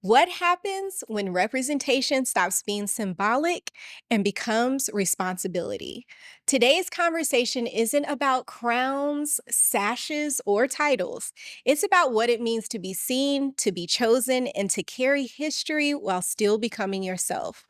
What happens when representation stops being symbolic and becomes responsibility? Today's conversation isn't about crowns, sashes, or titles. It's about what it means to be seen, to be chosen, and to carry history while still becoming yourself.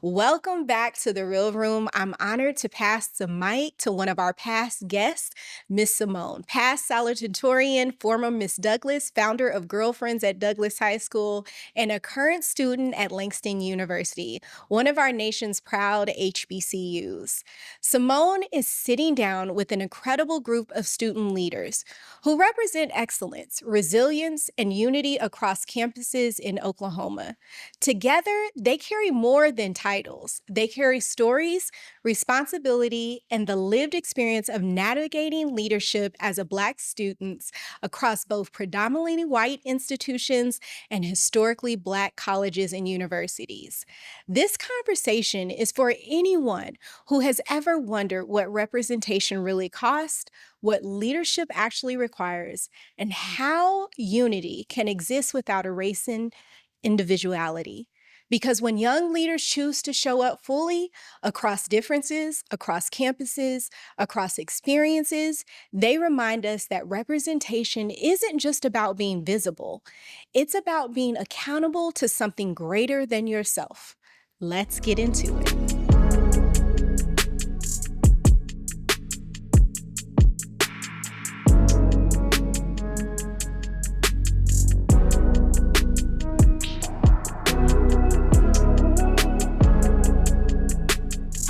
Welcome back to the Real Room. I'm honored to pass the mic to one of our past guests, Miss Simone, past salutatorian, former Miss Douglas, founder of Girlfriends at Douglas High School, and a current student at Langston University, one of our nation's proud HBCUs. Simone is sitting down with an incredible group of student leaders who represent excellence, resilience, and unity across campuses in Oklahoma. Together, they carry more than titles. They carry stories, responsibility, and the lived experience of navigating leadership as a Black students across both predominantly white institutions and historically Black colleges and universities. This conversation is for anyone who has ever wondered what representation really costs, what leadership actually requires, and how unity can exist without erasing individuality. Because when young leaders choose to show up fully across differences, across campuses, across experiences, they remind us that representation isn't just about being visible, it's about being accountable to something greater than yourself. Let's get into it.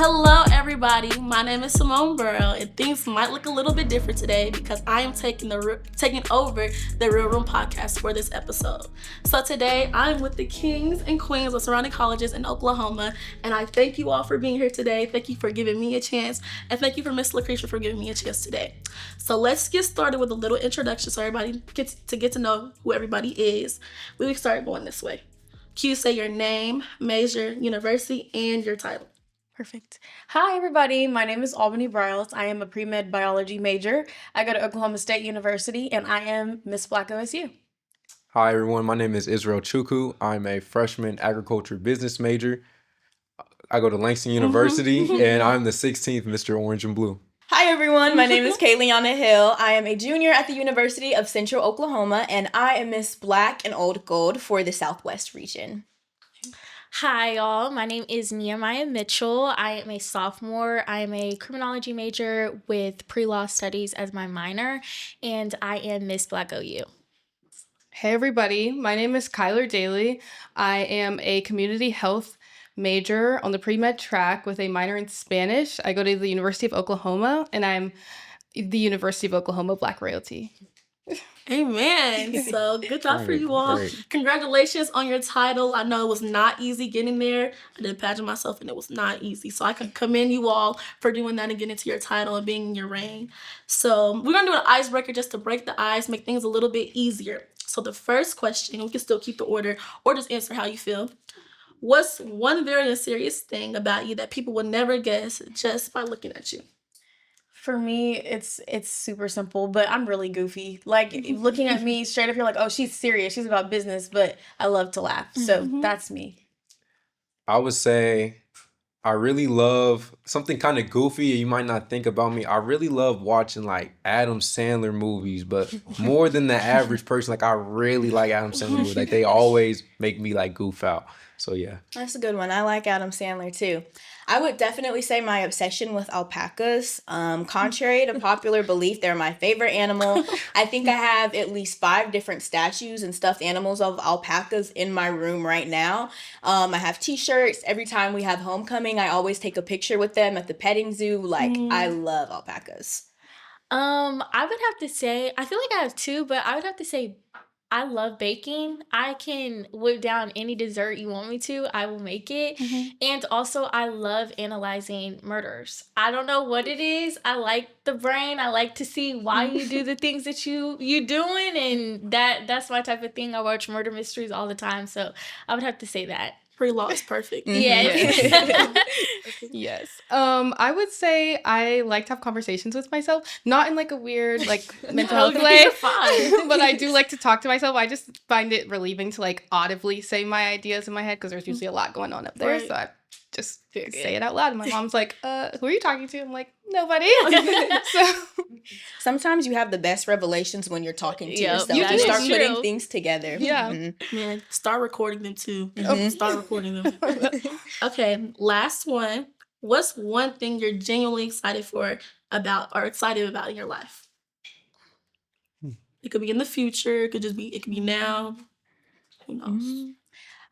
Hello, everybody. My name is Simone Burrow, and things might look a little bit different today because I am taking over the Real Room podcast for this episode. So today, I'm with the kings and queens of surrounding colleges in Oklahoma, and I thank you all for being here today. Thank you for giving me a chance, and thank you for Miss Lacretia for giving me a chance today. So let's get started with a little introduction so everybody gets to know who everybody is. We will start going this way. Can you say your name, major, university, and your title? Perfect. Hi, everybody. My name is Albany Bryles. I am a pre-med biology major. I go to Oklahoma State University, and I am Miss Black OSU. Hi, everyone. My name is Israel Chukwu. I'm a freshman agriculture business major. I go to Langston University, and I'm the 16th Mr. Orange and Blue. Hi, everyone. My name is Kayleana Hill. I am a junior at the University of Central Oklahoma, and I am Miss Black and Old Gold for the Southwest region. Hi, y'all. My name is Lacretia Mitchell. I am a sophomore. I am a criminology major with pre-law studies as my minor, and I am Miss Black OU. Hey, everybody. My name is Kyler Daly. I am a community health major on the pre-med track with a minor in Spanish. I go to the University of Oklahoma, and I'm the University of Oklahoma Black Royalty. Amen. So good job for you all. Great. Congratulations on your title. I know it was not easy getting there. I did pageant myself and it was not easy. So I can commend you all for doing that and getting to your title and being in your reign. So we're going to do an icebreaker just to break the ice, make things a little bit easier. So the first question, we can still keep the order or just answer how you feel. What's one very serious thing about you that people would never guess just by looking at you? For me, it's super simple, but I'm really goofy. Like, looking at me straight up, you're like, oh, she's serious. She's about business, but I love to laugh. So that's me. I would say I really love something kind of goofy. You might not think about me. I really love watching like Adam Sandler movies, but more than the average person, like I really like Adam Sandler movies. Like they always make me like goof out. So yeah. That's a good one. I like Adam Sandler, too. I would definitely say my obsession with alpacas. Contrary to popular belief, they're my favorite animal. I think I have at least 5 different statues and stuffed animals of alpacas in my room right now. I have t-shirts. Every time we have homecoming, I always take a picture with them at the petting zoo. Like, I love alpacas. I would have to say, I feel like I have 2, but I would have to say I love baking. I can whip down any dessert you want me to. I will make it. And also, I love analyzing murders. I don't know what it is. I like the brain. I like to see why you do the things that you doing, and that's my type of thing. I watch murder mysteries all the time, so I would have to say that. Pre-law is perfect. Yes. Yes. I would say I like to have conversations with myself, not in like a weird like mental health Okay, way, you're fine. but I do like to talk to myself. I just find it relieving to like audibly say my ideas in my head because there's usually a lot going on up there. Right. So I just Very say good. it out loud. And my mom's like, who are you talking to? I'm like, nobody. So Sometimes you have the best revelations when you're talking to Yep, yourself. that You is start putting true. things together. Yeah. Mhm. Man, start recording them too. Mhm. Start recording them. Okay, last one. What's one thing you're genuinely excited about in your life? It could be in the future. It could be now. Who knows?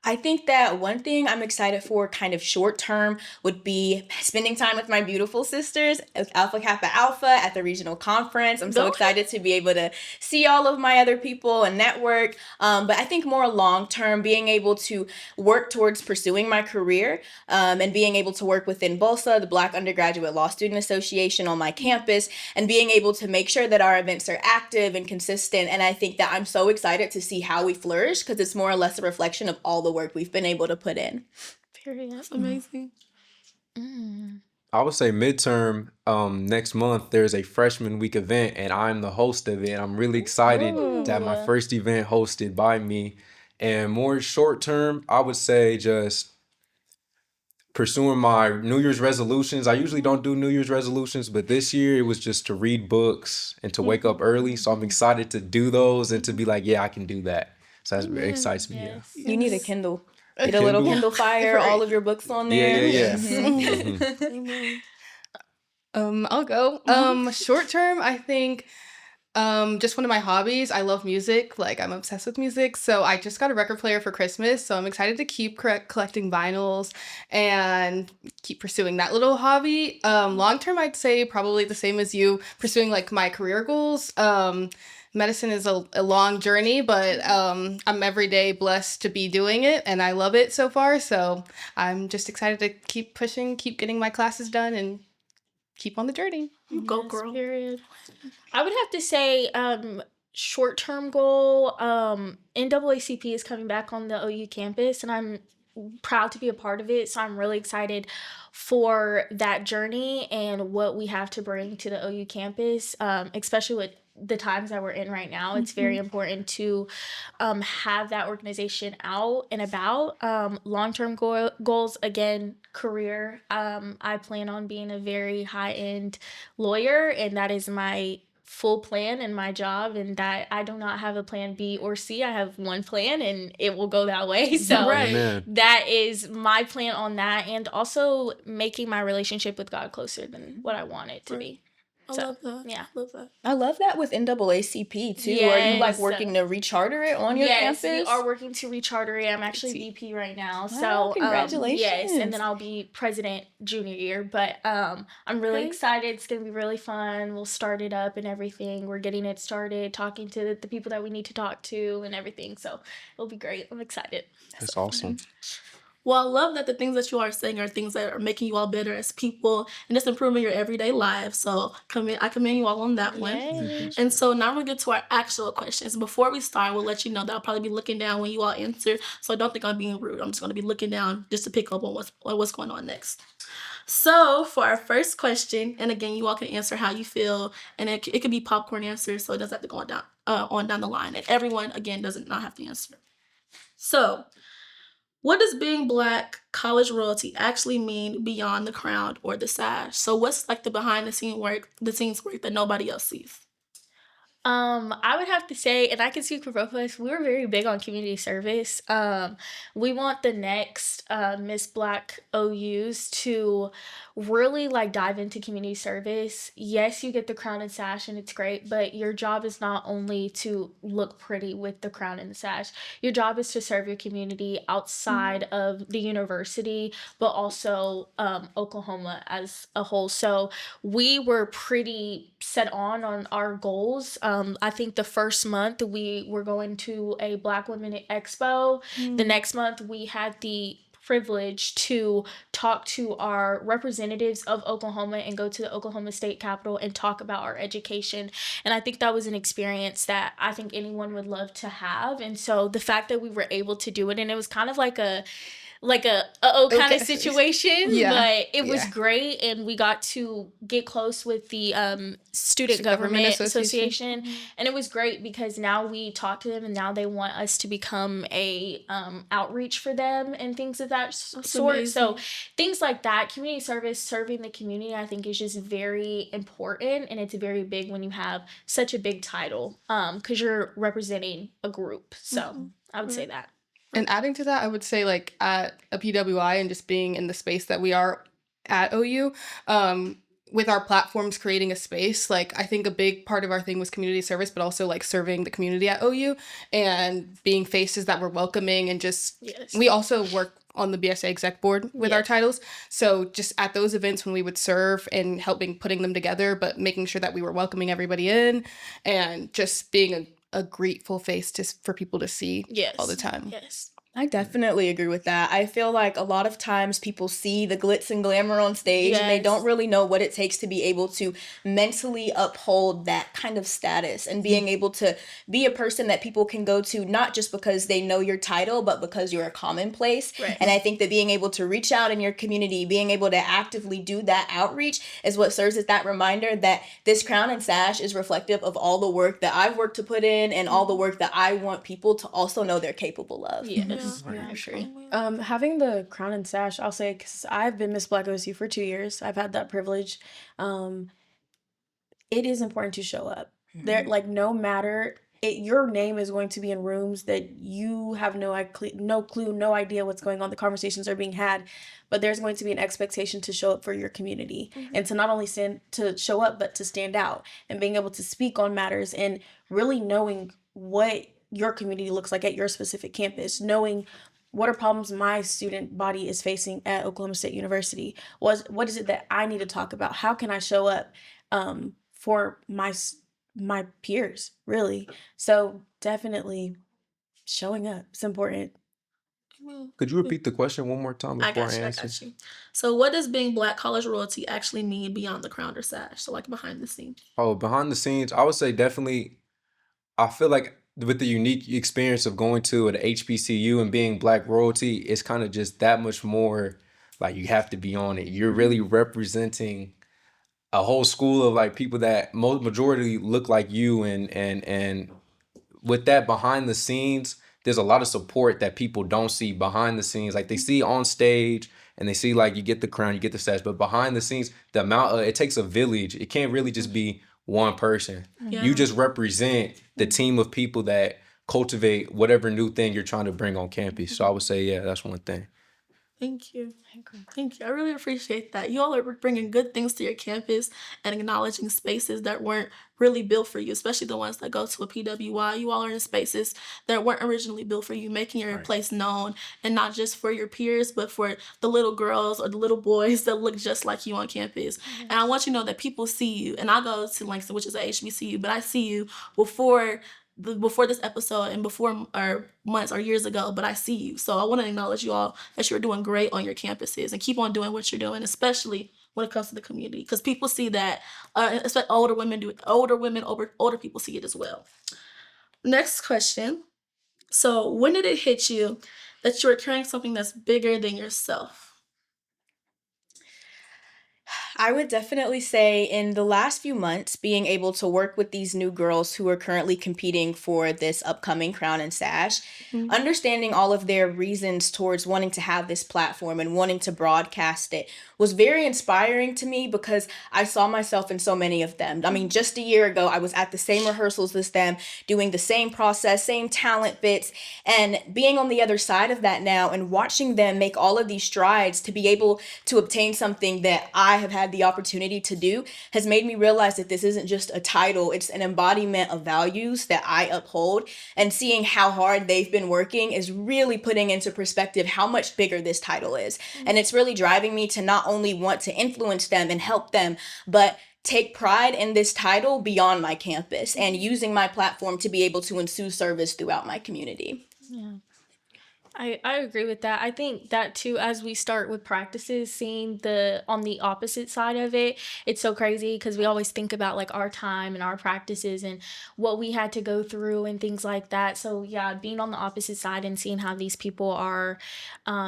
I think that one thing I'm excited for kind of short term would be spending time with my beautiful sisters with Alpha Kappa Alpha at the regional conference. I'm so Okay. excited to be able to see all of my other people and network. But I think more long term, being able to work towards pursuing my career and being able to work within BOLSA, the Black Undergraduate Law Student Association on my campus, and being able to make sure that our events are active and consistent. And I think that I'm so excited to see how we flourish because it's more or less a reflection of all the work we've been able to put in. Period. That's amazing. I would say midterm, next month there's a freshman week event and I'm the host of it. I'm really excited to have my first event hosted by me. And more short term, I would say just pursuing my New Year's resolutions. I usually don't do New Year's resolutions, but this year it was just to read books and to wake up early. So I'm excited to do those and to be like, yeah, I can do that. So that excites me. Yes. You need a Kindle. Get a Kindle? little Kindle Fire, all of your books on there. Yeah. Mhm. Amen. I'll go. Short term, I think just one of my hobbies. I love music. Like I'm obsessed with music. So I just got a record player for Christmas. So I'm excited to keep collecting vinyls and keep pursuing that little hobby. Long term, I'd say probably the same as you, pursuing like my career goals. Medicine is a long journey, but I'm every day blessed to be doing it and I love it so far. So I'm just excited to keep pushing, keep getting my classes done and keep on the journey. Go, Yes, girl. period. I would have to say short-term goal, NAACP is coming back on the OU campus and I'm proud to be a part of it. So I'm really excited for that journey and what we have to bring to the OU campus, especially with the times that we're in right now. It's very important to have that organization out and about. Long-term goals, again, career. I plan on being a very high-end lawyer, and that is my full plan and my job, and that I do not have a plan B or C. I have one plan and it will go that way. So Right. Amen. that is my plan on that, and also making my relationship with God closer than what I want it to be. I So, love that. yeah. Love that. I love that with NAACP too. Are you like Yes. working to recharter it on your Yes, campus? we are working to recharter it. I'm actually VP right now. Wow, So congratulations. yes, and then I'll be president junior year. But I'm really Okay. excited. It's gonna be really fun. We'll start it up and everything. We're getting it started, talking to the people that we need to talk to and everything. So it'll be great. I'm excited. That's awesome. Well, I love that the things that you are saying are things that are making you all better as people and just improving your everyday lives. So I commend you all on that one. Yay. And so now we'll get to our actual questions. Before we start, we'll let you know that I'll probably be looking down when you all answer. So don't think I'm being rude. I'm just going to be looking down just to pick up on what's going on next. So for our first question, and again, you all can answer how you feel, and it could be popcorn answers, so it doesn't have to go on down the line. And everyone, again, does not have to answer. So, what does being Black college royalty actually mean beyond the crown or the sash? So what's like the behind the scenes work that nobody else sees? I would have to say, and I can speak for both of us, we were very big on community service. We want the next Miss Black OUs to really like dive into community service. Yes, you get the crown and sash and it's great, but your job is not only to look pretty with the crown and the sash. Your job is to serve your community outside of the university, but also Oklahoma as a whole. So we were pretty set on our goals. I think the first month we were going to a Black Women Expo. The next month we had the privilege to talk to our representatives of Oklahoma and go to the Oklahoma State Capitol and talk about our education. And I think that was an experience that I think anyone would love to have. And so the fact that we were able to do it, and it was kind of like like a uh-oh kind of Okay. situation, Yeah. but it was Yeah. great, and we got to get close with the Student Government Association, and it was great because now we talk to them, and now they want us to become a outreach for them and things of that sort. amazing. So things like that, community service, serving the community, I think is just very important, and it's very big when you have such a big title, because you're representing a group. So I would say that. And adding to that, I would say like at a PWI and just being in the space that we are at OU, with our platforms creating a space, like I think a big part of our thing was community service, but also like serving the community at OU and being faces that were welcoming and just, we also work on the BSA exec board with our titles. So just at those events when we would serve and helping putting them together, but making sure that we were welcoming everybody in and just being a grateful face for people to see all the time. Yes. I definitely agree with that. I feel like a lot of times people see the glitz and glamour on stage and they don't really know what it takes to be able to mentally uphold that kind of status and being able to be a person that people can go to, not just because they know your title, but because you're a commonplace. Right. And I think that being able to reach out in your community, being able to actively do that outreach is what serves as that reminder that this crown and sash is reflective of all the work that I've worked to put in and all the work that I want people to also know they're capable of. Yes. Yeah, sure. Having the crown and sash, I'll say, because I've been Miss Black OSU for 2 years. I've had that privilege. It is important to show up. There, like, no matter your name is going to be in rooms that you have no clue, no idea what's going on. The conversations are being had, but there's going to be an expectation to show up for your community and to not only show up, but to stand out and being able to speak on matters and really knowing what your community looks like at your specific campus, knowing what are problems my student body is facing at Oklahoma State University. What is it that I need to talk about? How can I show up for my peers, really? So definitely showing up is important. Could you repeat the question one more time before I answer? I got you. So what does being Black college royalty actually mean beyond the crown or sash? So like behind the scenes. Oh, behind the scenes, I would say definitely, I feel like with the unique experience of going to an HBCU and being Black royalty, it's kind of just that much more like you have to be on it. You're really representing a whole school of like people that majority look like you, and with that behind the scenes, there's a lot of support that people don't see behind the scenes. Like they see on stage and they see like you get the crown, you get the sash, but behind the scenes, the amount it takes a village. It can't really just be one person. Yeah. You just represent the team of people that cultivate whatever new thing you're trying to bring on campus. So I would say, yeah, that's one thing. Thank you. Thank you. I really appreciate that. You all are bringing good things to your campus and acknowledging spaces that weren't really built for you, especially the ones that go to a PWI. You all are in spaces that weren't originally built for you, making your place known, and not just for your peers, but for the little girls or the little boys that look just like you on campus. And I want you to know that people see you. And I go to Langston, which is a HBCU, but I see you before this episode and before or months or years ago, but I see you. So I want to acknowledge you all that you're doing great on your campuses and keep on doing what you're doing, especially when it comes to the community, because people see that, especially older women do it. Older people see it as well. Next question. So when did it hit you that you were carrying something that's bigger than yourself? I would definitely say in the last few months, being able to work with these new girls who are currently competing for this upcoming crown and sash, understanding all of their reasons towards wanting to have this platform and wanting to broadcast it was very inspiring to me because I saw myself in so many of them. I mean, just a year ago, I was at the same rehearsals as them, doing the same process, same talent bits, and being on the other side of that now and watching them make all of these strides to be able to obtain something that I have had the opportunity to do has made me realize that this isn't just a title, it's an embodiment of values that I uphold, and seeing how hard they've been working is really putting into perspective how much bigger this title is. And it's really driving me to not only want to influence them and help them, but take pride in this title beyond my campus and using my platform to be able to ensue service throughout my community. Yeah. I agree with that. I think that too, as we start with practices, seeing the on the opposite side of it, it's so crazy because we always think about like our time and our practices and what we had to go through and things like that. So yeah, being on the opposite side and seeing how these people are,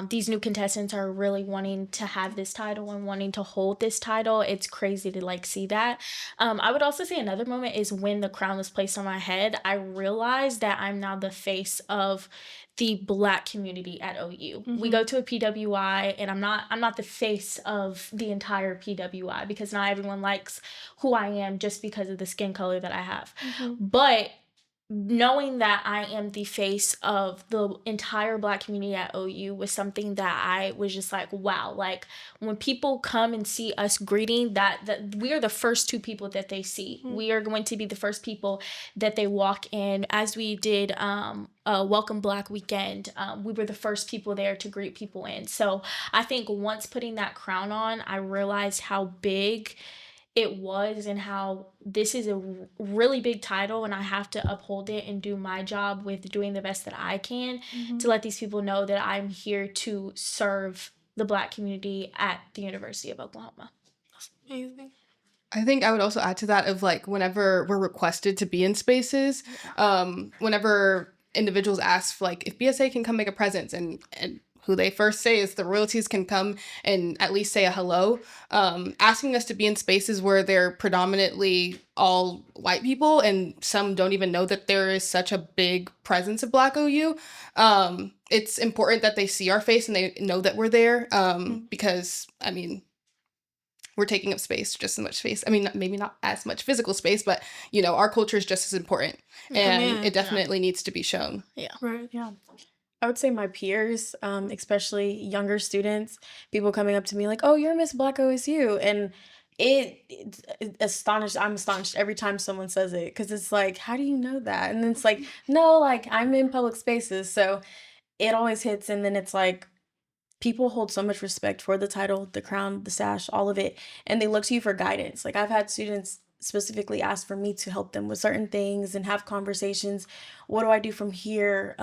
these new contestants are really wanting to have this title and wanting to hold this title. It's crazy to like see that. I would also say another moment is when the crown was placed on my head. I realized that I'm now the face of the Black community at OU. We go to a PWI and I'm not the face of the entire PWI because not everyone likes who I am just because of the skin color that I have. But knowing that I am the face of the entire Black community at OU was something that I was just like, wow, like when people come and see us greeting, that we are the first two people that they see. We are going to be the first people that they walk in. As we did Welcome Black Weekend, we were the first people there to greet people in. So I think once putting that crown on, I realized how big it was and how this is a really big title and I have to uphold it and do my job with doing the best that I can to let these people know that I'm here to serve the Black community at the University of Oklahoma. That's amazing. I think I would also add to that of like whenever we're requested to be in spaces, whenever individuals ask like if BSA can come make a presence and who they first say is the royalties can come and at least say a hello, asking us to be in spaces where they're predominantly all white people and some don't even know that there is such a big presence of Black OU. It's important that they see our face and they know that we're there because, I mean, we're taking up space, just as much space. I mean, maybe not as much physical space, but, you know, our culture is just as important and it definitely needs to be shown. Yeah. Right. Yeah. I would say my peers, especially younger students, people coming up to me like, "Oh, you're Miss Black OSU," and it's astonished. I'm astonished every time someone says it because it's like, "How do you know that?" And it's like, "No, like I'm in public spaces," so it always hits. And then it's like people hold so much respect for the title, the crown, the sash, all of it, and they look to you for guidance. Like I've had students specifically ask for me to help them with certain things and have conversations. What do I do from here?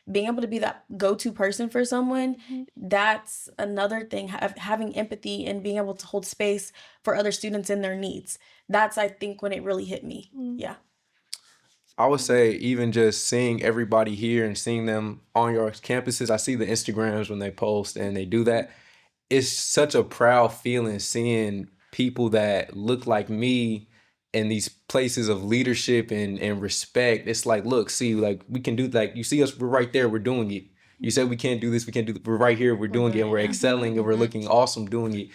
Being able to be that go-to person for someone, that's another thing. Having empathy and being able to hold space for other students and their needs. That's, I think, when it really hit me. Yeah. I would say even just seeing everybody here and seeing them on your campuses, I see the Instagrams when they post and they do that. It's such a proud feeling seeing people that look like me in these places of leadership and respect. It's like, look, see, like we can do, like you see us, we're right there, we're doing it. You said we can't do this, we can't do this. We're right here, we're doing it, and we're excelling and we're looking awesome doing it.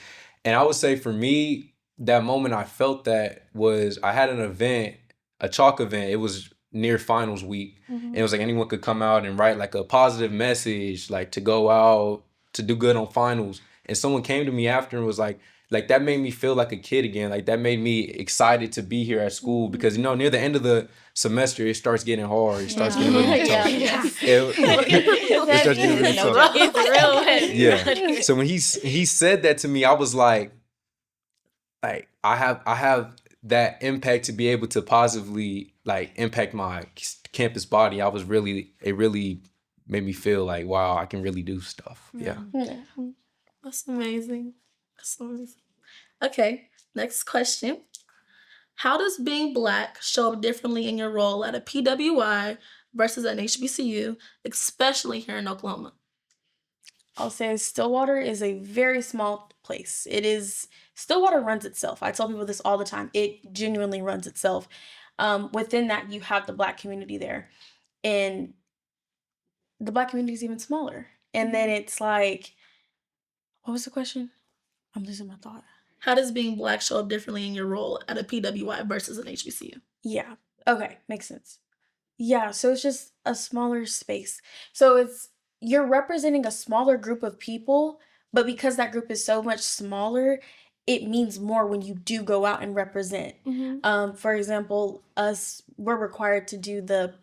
And I would say for me, that moment I felt that was I had an event, a chalk event. It was near finals week. And it was like anyone could come out and write like a positive message, like to go out to do good on finals. And someone came to me after and was like that made me feel like a kid again. Like that made me excited to be here at school because, you know, near the end of the semester, it starts getting hard. It starts getting really tough. It starts getting really tough. It's real heavy. Yeah. So when he said that to me, I was like I have that impact to be able to positively like impact my campus body. It really made me feel like, wow, I can really do stuff. Yeah. That's amazing. That's amazing. Okay, next question. How does being Black show up differently in your role at a PWI versus an HBCU, especially here in Oklahoma? I'll say Stillwater is a very small place. Stillwater runs itself. I tell people this all the time. It genuinely runs itself. Within that, you have the Black community there. And the Black community is even smaller. And then it's like, what was the question? I'm losing my thought. How does being Black show up differently in your role at a PWI versus an HBCU? Yeah. Okay. Makes sense. Yeah. So it's just a smaller space. So you're representing a smaller group of people, but because that group is so much smaller, it means more when you do go out and represent. For example, we're required to do the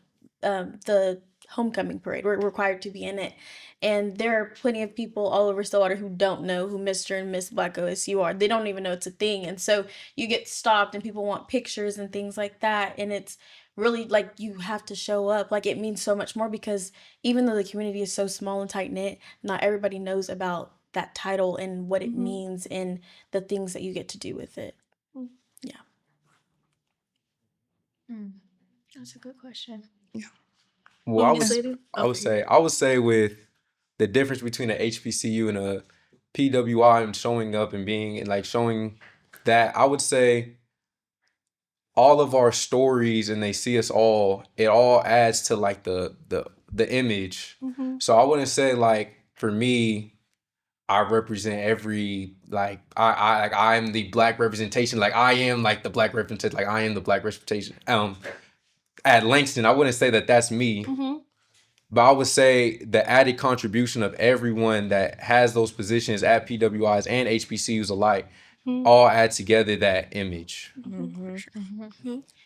homecoming parade. We're required to be in it. And there are plenty of people all over Stillwater who don't know who Mr. and Miss Black OSU are. They don't even know it's a thing. And so you get stopped and people want pictures and things like that. And it's really, like, you have to show up. Like, it means so much more because even though the community is so small and tight knit, not everybody knows about that title and what it means and the things that you get to do with it. Yeah. That's a good question. Well, Want me to say it? I would say with the difference between a HBCU and a PWI and showing up and being and like showing that, I would say all of our stories and they see us all, it all adds to like the image. So I wouldn't say like for me, I represent every like I'm the black representation. Like I am like the black representation. Like I am the black representation. At Langston, I wouldn't say that that's me. But I would say the added contribution of everyone that has those positions at PWIs and HBCUs alike all add together that image.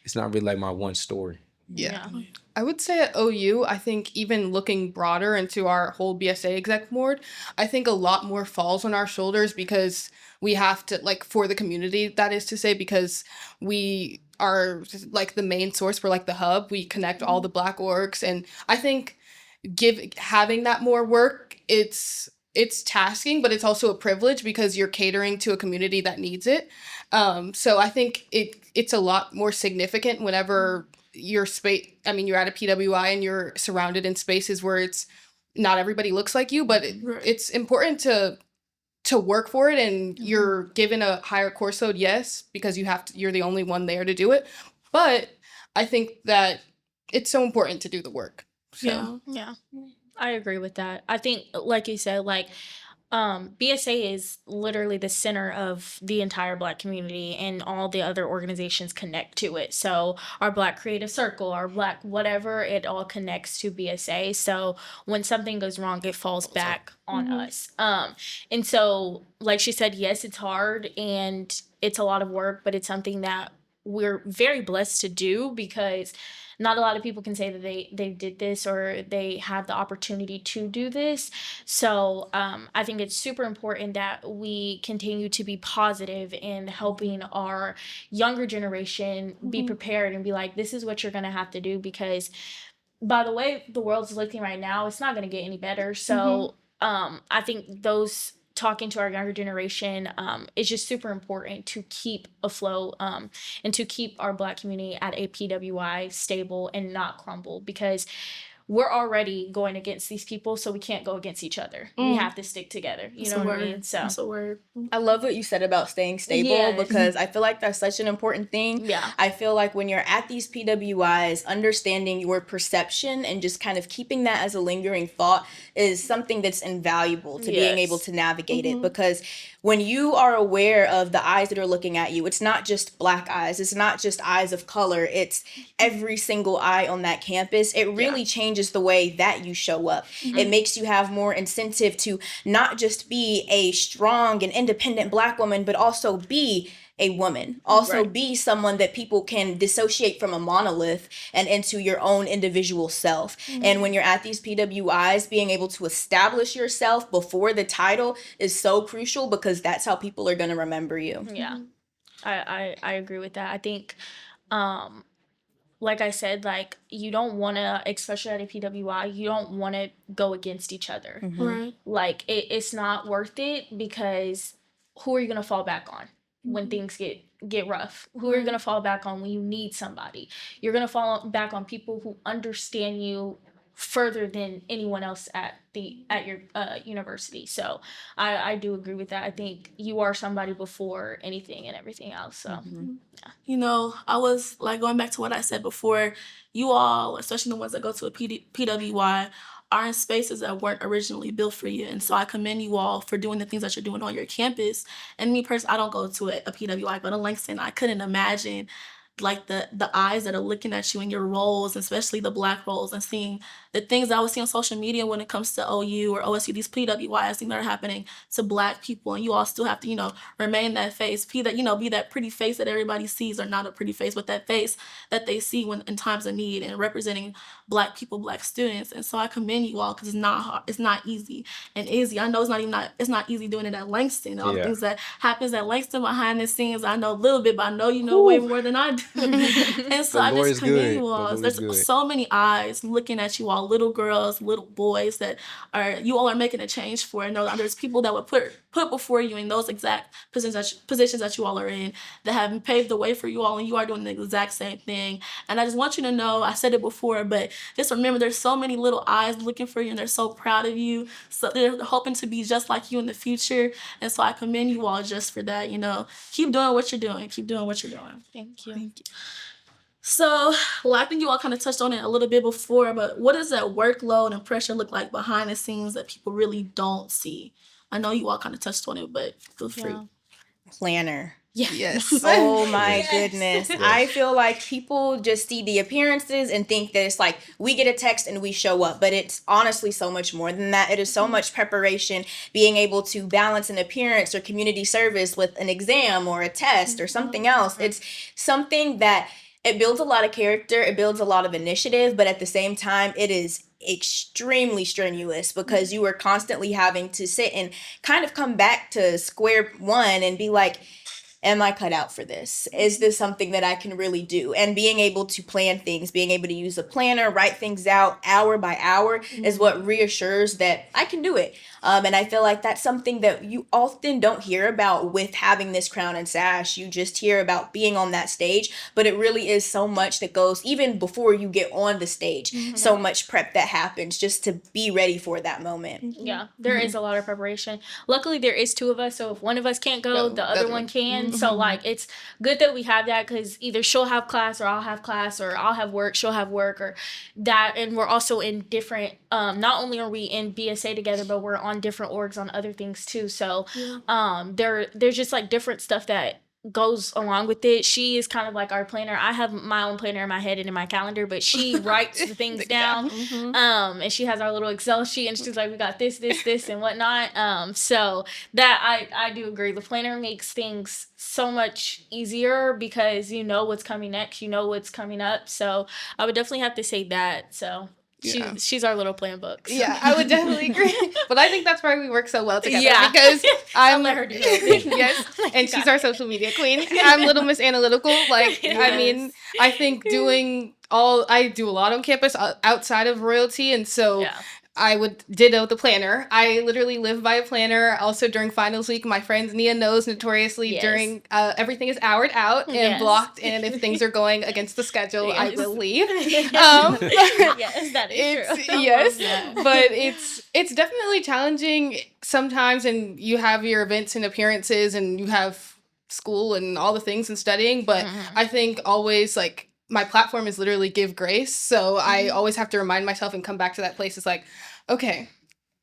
It's not really like my one story. Yeah. I would say at OU, I think even looking broader into our whole BSA exec board, I think a lot more falls on our shoulders because we have to, like, for the community, that is to say, because we are like the main source, we're like the hub, we connect all the Black orgs, and I think having that more work, it's tasking, but it's also a privilege because you're catering to a community that needs it. So I think it's a lot more significant whenever you're at a PWI and you're surrounded in spaces where it's not everybody looks like you, but it's important to work for it, and you're given a higher course load, yes, because you're the only one there to do it. But I think that it's so important to do the work. So. Yeah. I agree with that. I think, like you said, like, BSA is literally the center of the entire Black community, and all the other organizations connect to it. So our Black Creative Circle, our Black whatever, it all connects to BSA. So when something goes wrong, it falls back on us. And so, like she said, yes, it's hard and it's a lot of work, but it's something that we're very blessed to do because not a lot of people can say that they did this or they have the opportunity to do this. So I think it's super important that we continue to be positive in helping our younger generation be prepared and be like, this is what you're going to have to do, because by the way the world's looking right now, it's not going to get any better. So I think talking to our younger generation is just super important to keep afloat and to keep our Black community at a PWI stable and not crumble, because we're already going against these people, so we can't go against each other. We have to stick together. You know what I mean? So That's a word. I love what you said about staying stable because I feel like that's such an important thing. Yeah. I feel like when you're at these PWIs, understanding your perception and just kind of keeping that as a lingering thought is something that's invaluable to being able to navigate it, because when you are aware of the eyes that are looking at you, it's not just Black eyes, it's not just eyes of color, it's every single eye on that campus. It really changes the way that you show up. It makes you have more incentive to not just be a strong and independent Black woman, but also be a woman, also be someone that people can dissociate from a monolith and into your own individual self. And when you're at these PWIs, being able to establish yourself before the title is so crucial, because that's how people are going to remember you. Yeah, I agree with that. I think, like I said, like, you don't want to, especially at a PWI, you don't want to go against each other. Right. Like, it's not worth it, because who are you going to fall back on when things get rough? Who are you going to fall back on when you need somebody? You're going to fall back on people who understand you further than anyone else at your university. So I do agree with that. I think you are somebody before anything and everything else. So You know, I was like going back to what I said before. You all, especially the ones that go to a PWI, are in spaces that weren't originally built for you. And so I commend you all for doing the things that you're doing on your campus. And me personally, I don't go to a PWI, I go to Langston. I couldn't imagine like the eyes that are looking at you in your roles, especially the Black roles, and seeing the things that I was seeing on social media when it comes to OU or OSU, these PWIs, things that are happening to Black people, and you all still have to, remain that face, be that pretty face that everybody sees, or not a pretty face, but that face that they see when in times of need, and representing Black people, Black students. And so I commend you all, because it's not hard, it's not easy. And I know it's not easy doing it at Langston. All the things that happens at Langston behind the scenes, I know a little bit, but I know you know way more than I do. And so The I Lord just is commend good. you The all. Lord is There's good. so many eyes looking at you all, little girls, little boys that you all are making a change for. And there's people that would put before you in those exact positions that you all are in that have paved the way for you all, and you are doing the exact same thing. And I just want you to know, I said it before, but just remember there's so many little eyes looking for you, and they're so proud of you. So they're hoping to be just like you in the future. And so I commend you all just for that. Keep doing what you're doing. Keep doing what you're doing. Thank you. So, well, I think you all kind of touched on it a little bit before, but what does that workload and pressure look like behind the scenes that people really don't see? I know you all kind of touched on it, but feel free. Yeah. Planner. Yes. Oh my Yes. goodness. Yes. I feel like people just see the appearances and think that it's like we get a text and we show up, but it's honestly so much more than that. It is so much preparation, being able to balance an appearance or community service with an exam or a test or something else. It's something that it builds a lot of character, it builds a lot of initiative, but at the same time, it is extremely strenuous because you are constantly having to sit and kind of come back to square one and be like, am I cut out for this? Is this something that I can really do? And being able to plan things, being able to use a planner, write things out hour by hour is what reassures that I can do it. And I feel like that's something that you often don't hear about with having this crown and sash. You just hear about being on that stage, but it really is so much that goes even before you get on the stage. So much prep that happens just to be ready for that moment. Yeah, there is a lot of preparation. Luckily, there is two of us, so if one of us can't go, the other one can. So, like, it's good that we have that because either she'll have class or I'll have class or I'll have work, she'll have work or that. And we're also in different, not only are we in BSA together, but we're on different orgs on other things too. So, there's just like different stuff that goes along with it. She is kind of like our planner. I have my own planner in my head and in my calendar, but she writes the things down. And she has our little Excel sheet and she's like, we got this, and whatnot. So that I do agree. The planner makes things so much easier because you know what's coming next, you know what's coming up. So I would definitely have to say that. So Yeah. she's our little plan book. So. Yeah, I would definitely agree. But I think that's why we work so well together. Yeah. Because I'll let her do her thing. Yes, and she's our social media queen. I'm Little Miss Analytical. Like, I mean, I think I do a lot on campus outside of royalty, and so I would ditto the planner. I literally live by a planner. Also during finals week, my friend Nia knows notoriously during everything is houred out and blocked, and if things are going against the schedule, I will leave. Yes, that is true. Yes, but it's definitely challenging sometimes, and you have your events and appearances, and you have school and all the things and studying. But I think always like my platform is literally give grace. So I always have to remind myself and come back to that place. It's like, okay,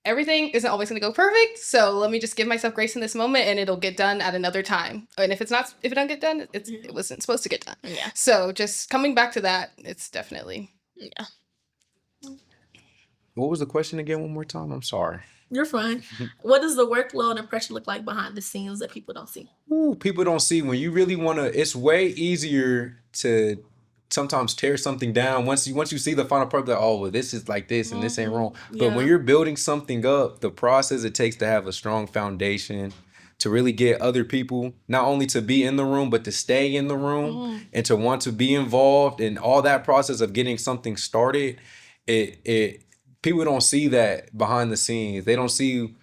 everything isn't always going to go perfect. So let me just give myself grace in this moment and it'll get done at another time. And if it don't get done, it wasn't supposed to get done. Yeah. So just coming back to that, it's definitely. Yeah. What was the question again? One more time. I'm sorry. You're fine. What does the workload and pressure look like behind the scenes that people don't see? Ooh, people don't see when you really want to. It's way easier to sometimes tear something down once you see the final product. Like, oh, well, this is like this and this ain't wrong. But when you're building something up, the process it takes to have a strong foundation, to really get other people not only to be in the room but to stay in the room and to want to be involved in all that process of getting something started. It people don't see that behind the scenes. They don't see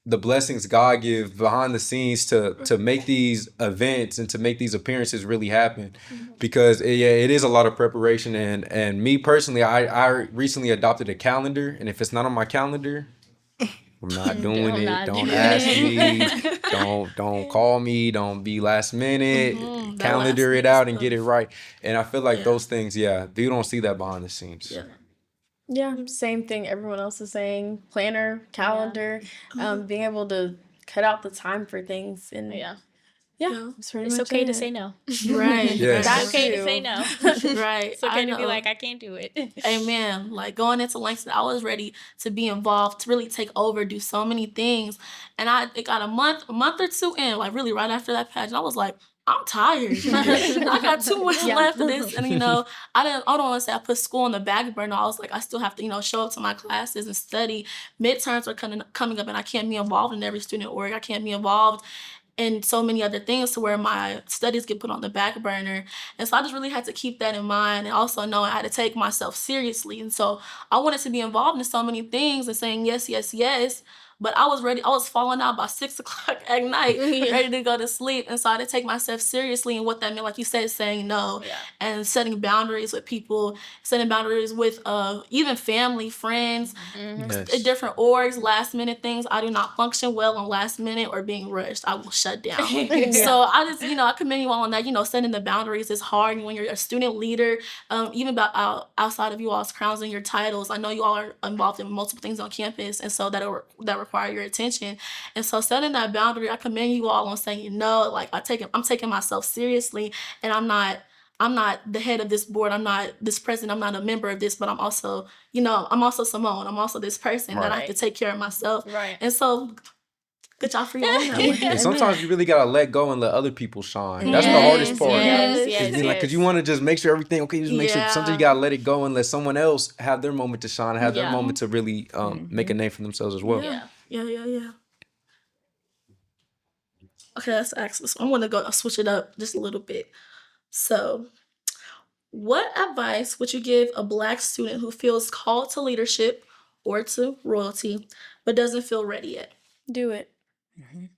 the blessings God give behind the scenes to make these events and to make these appearances really happen, because it is a lot of preparation. And me personally, I recently adopted a calendar, and if it's not on my calendar, I'm not doing it. Don't ask me. Don't call me. Don't be last minute. Calendar it out and get it right. And I feel like those things, you don't see that behind the scenes. Yeah, same thing everyone else is saying. Planner, calendar, being able to cut out the time for things. And It's It's okay to say no. Right. Yes. It's okay to say no. Right. It's okay to be like, I can't do it. Amen. Like going into Langston, I was ready to be involved, to really take over, do so many things. And it got a month or two in, like really right after that pageant, I was like, I'm tired. I got too much left of this. And, I don't want to say I put school on the back burner. I was like, I still have to, show up to my classes and study. Midterms are coming up and I can't be involved in every student org. I can't be involved and so many other things to where my studies get put on the back burner. And so I just really had to keep that in mind, and also know I had to take myself seriously. And so I wanted to be involved in so many things and saying yes, yes, yes. But I was ready. I was falling out by 6 o'clock at night, ready to go to sleep. And so I had to take myself seriously. And what that meant, like you said, saying no and setting boundaries with people, setting boundaries with even family, friends, Yes. different orgs, last minute things. I do not function well on last minute or being rushed. I will shut down. So I just, I commend you all on that. Setting the boundaries is hard. And when you're a student leader, even outside of you all's crowns and your titles, I know you all are involved in multiple things on campus. And so that require your attention. And so setting that boundary, I commend you all on saying, like I'm taking myself seriously, and I'm not the head of this board. I'm not this president. I'm not a member of this, but I'm also, I'm also Simone. I'm also this person that I have to take care of myself. Right. And so good job for you on that one. And sometimes you really gotta let go and let other people shine. That's the hardest part. Because you want to just make sure everything okay. Just make sure sometimes you gotta let it go and let someone else have their moment to shine, have their moment to really make a name for themselves as well. Yeah. Okay, let's ask this. I want to I'll switch it up just a little bit. So, what advice would you give a Black student who feels called to leadership or to royalty, but doesn't feel ready yet? Do it.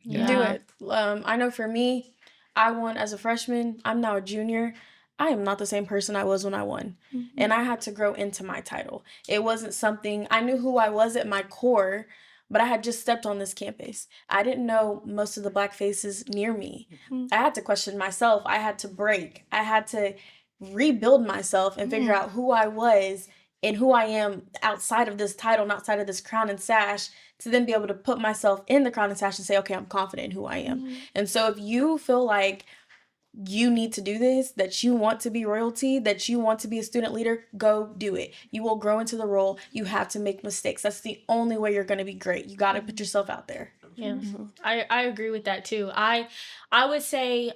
Yeah. Do it. I know for me, I won as a freshman. I'm now a junior. I am not the same person I was when I won. And I had to grow into my title. It wasn't something, I knew who I was at my core, but I had just stepped on this campus. I didn't know most of the Black faces near me. I had to question myself. I had to break. I had to rebuild myself and figure out who I was and who I am outside of this title and outside of this crown and sash, to then be able to put myself in the crown and sash and say, okay, I'm confident in who I am. And so if you feel like you need to do this, that you want to be royalty, that you want to be a student leader, go do it. You will grow into the role. You have to make mistakes. That's the only way you're going to be great. You got to put yourself out there. Yeah, I agree with that too. I would say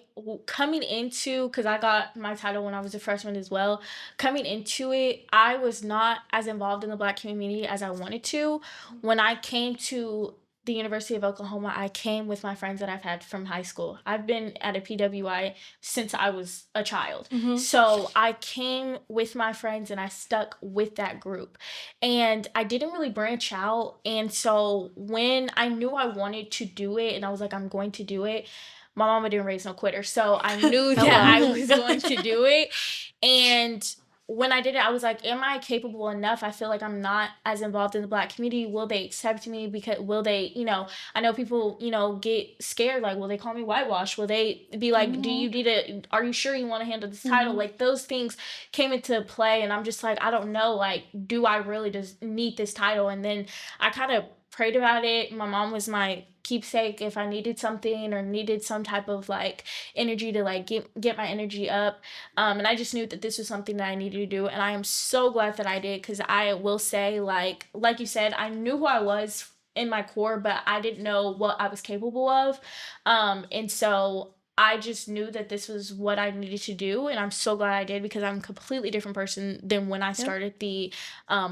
coming into, because I got my title when I was a freshman as well, coming into it, I was not as involved in the Black community as I wanted to. When I came to the University of Oklahoma, I came with my friends that I've had from high school. I've been at a PWI since I was a child. So I came with my friends and I stuck with that group. And I didn't really branch out. And so when I knew I wanted to do it and I was like, I'm going to do it, my mama didn't raise no quitter. So I knew that I was going to do it. And when I did it, I was like, am I capable enough? I feel like I'm not as involved in the Black community. Will they accept me? Because will they, I know people, get scared. Like, will they call me whitewash? Will they be like, are you sure you want to handle this title? Like, those things came into play. And I'm just like, I don't know. Like, do I really just need this title? And then I kind of prayed about it. My mom was my keepsake if I needed something or needed some type of like energy to like get my energy up. And I just knew that this was something that I needed to do. And I am so glad that I did, because I will say, like you said, I knew who I was in my core, but I didn't know what I was capable of. And so I just knew that this was what I needed to do, and I'm so glad I did, because I'm a completely different person than when I started the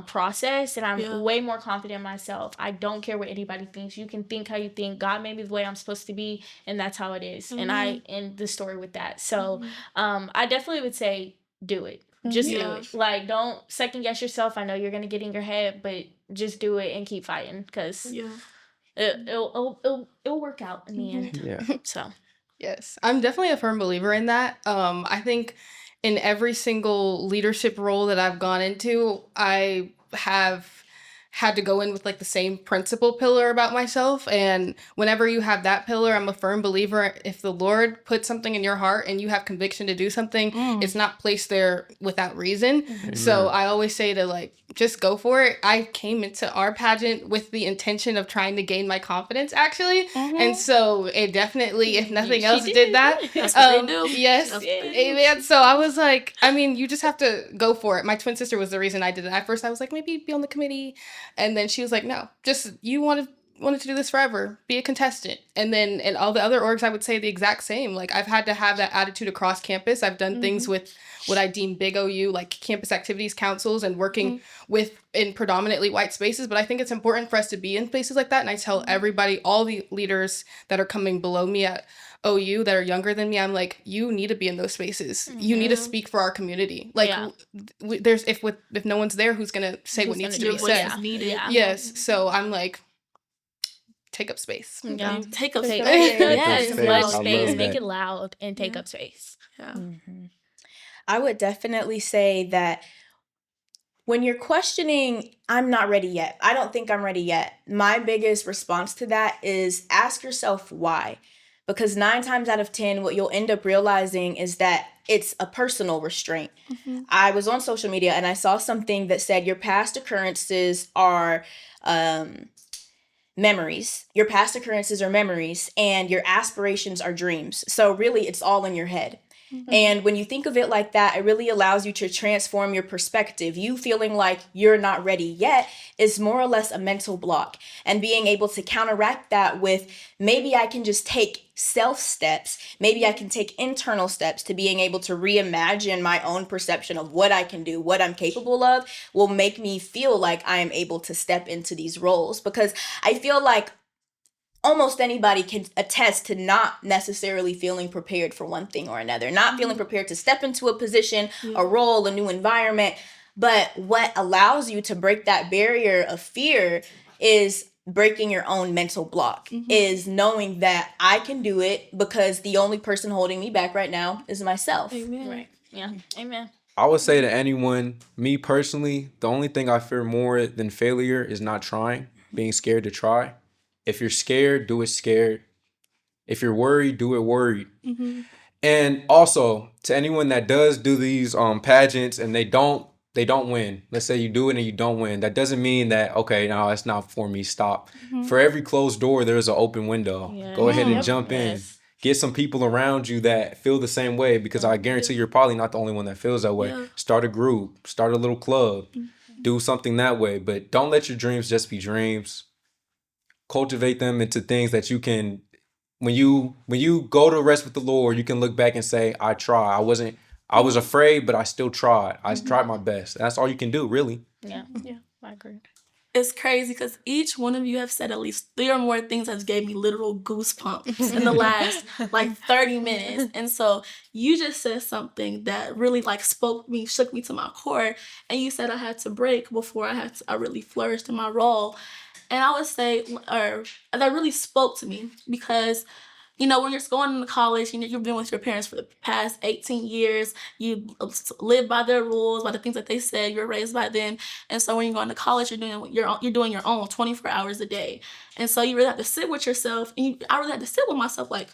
process, and I'm way more confident in myself. I don't care what anybody thinks. You can think how you think. God made me the way I'm supposed to be, and that's how it is. And I end the story with that. So I definitely would say do it. Just do it. Like, don't second guess yourself. I know you're going to get in your head, but just do it and keep fighting, because it'll work out in the end. Yeah. So. Yes, I'm definitely a firm believer in that. I think in every single leadership role that I've gone into, I have had to go in with like the same principle pillar about myself. And whenever you have that pillar, I'm a firm believer, if the Lord puts something in your heart and you have conviction to do something, it's not placed there without reason. So I always say to like, just go for it. I came into our pageant with the intention of trying to gain my confidence, actually. And so it definitely, if nothing else, did that. That's what they do. Yes. Amen. So I was like, I mean, you just have to go for it. My twin sister was the reason I did it. At first I was like, maybe be on the committee. And then she was like, no, just, you want to wanted to do this forever. Be a contestant. And then in all the other orgs, I would say the exact same. Like, I've had to have that attitude across campus. I've done things with what I deem big OU, like campus activities councils and working in predominantly white spaces. But I think it's important for us to be in spaces like that. And I tell everybody, all the leaders that are coming below me at OU that are younger than me, I'm like, you need to be in those spaces. You need to speak for our community. Like, there's if no one's there, who's gonna say what needs to be said? Needed. Yes. So I'm like, take up space. Yeah. Take up Take- space. Yes, space. much I space. love Make that. it loud and take up space. Yeah. I would definitely say that when you're questioning, I'm not ready yet, I don't think I'm ready yet, my biggest response to that is ask yourself why. Because 9 times out of 10, what you'll end up realizing is that it's a personal restraint. I was on social media and I saw something that said your past occurrences are memories. Your past occurrences are memories and your aspirations are dreams. So really, it's all in your head. And when you think of it like that, it really allows you to transform your perspective. You feeling like you're not ready yet is more or less a mental block. And being able to counteract that with maybe I can just take self steps, maybe I can take internal steps to being able to reimagine my own perception of what I can do, what I'm capable of, will make me feel like I am able to step into these roles. Because I feel like almost anybody can attest to not necessarily feeling prepared for one thing or another, not feeling prepared to step into a position, a role, a new environment. But what allows you to break that barrier of fear is breaking your own mental block, is knowing that I can do it because the only person holding me back right now is myself. Amen. Right. Yeah. Amen. I would say to anyone, me personally, the only thing I fear more than failure is not trying, being scared to try. If you're scared, do it scared. If you're worried, do it worried. And also, to anyone that does do these pageants and they don't win. Let's say you do it and you don't win. That doesn't mean that, okay, no, that's not for me. Stop. For every closed door, there's an open window. Yeah. Go ahead and Yep. jump in. Yes. Get some people around you that feel the same way, because I guarantee you're probably not the only one that feels that way. Yeah. Start a group, start a little club, do something that way. But don't let your dreams just be dreams. Cultivate them into things that you can, when you go to rest with the Lord, you can look back and say, I tried. I was afraid, but I still tried. I tried my best. That's all you can do, really. Yeah. Yeah. I agree. It's crazy because each one of you have said at least 3 or more things that gave me literal goosebumps in the last like 30 minutes. And so you just said something that really like shook me to my core. And you said I had to break before I really flourished in my role. And I would say, or that really spoke to me because, you know, when you're going to college, you've been with your parents for the past 18 years. You live by their rules, by the things that they said. You're raised by them. And so when you go into college, you're doing your own 24 hours a day. And so you really have to sit with yourself. And I really had to sit with myself like,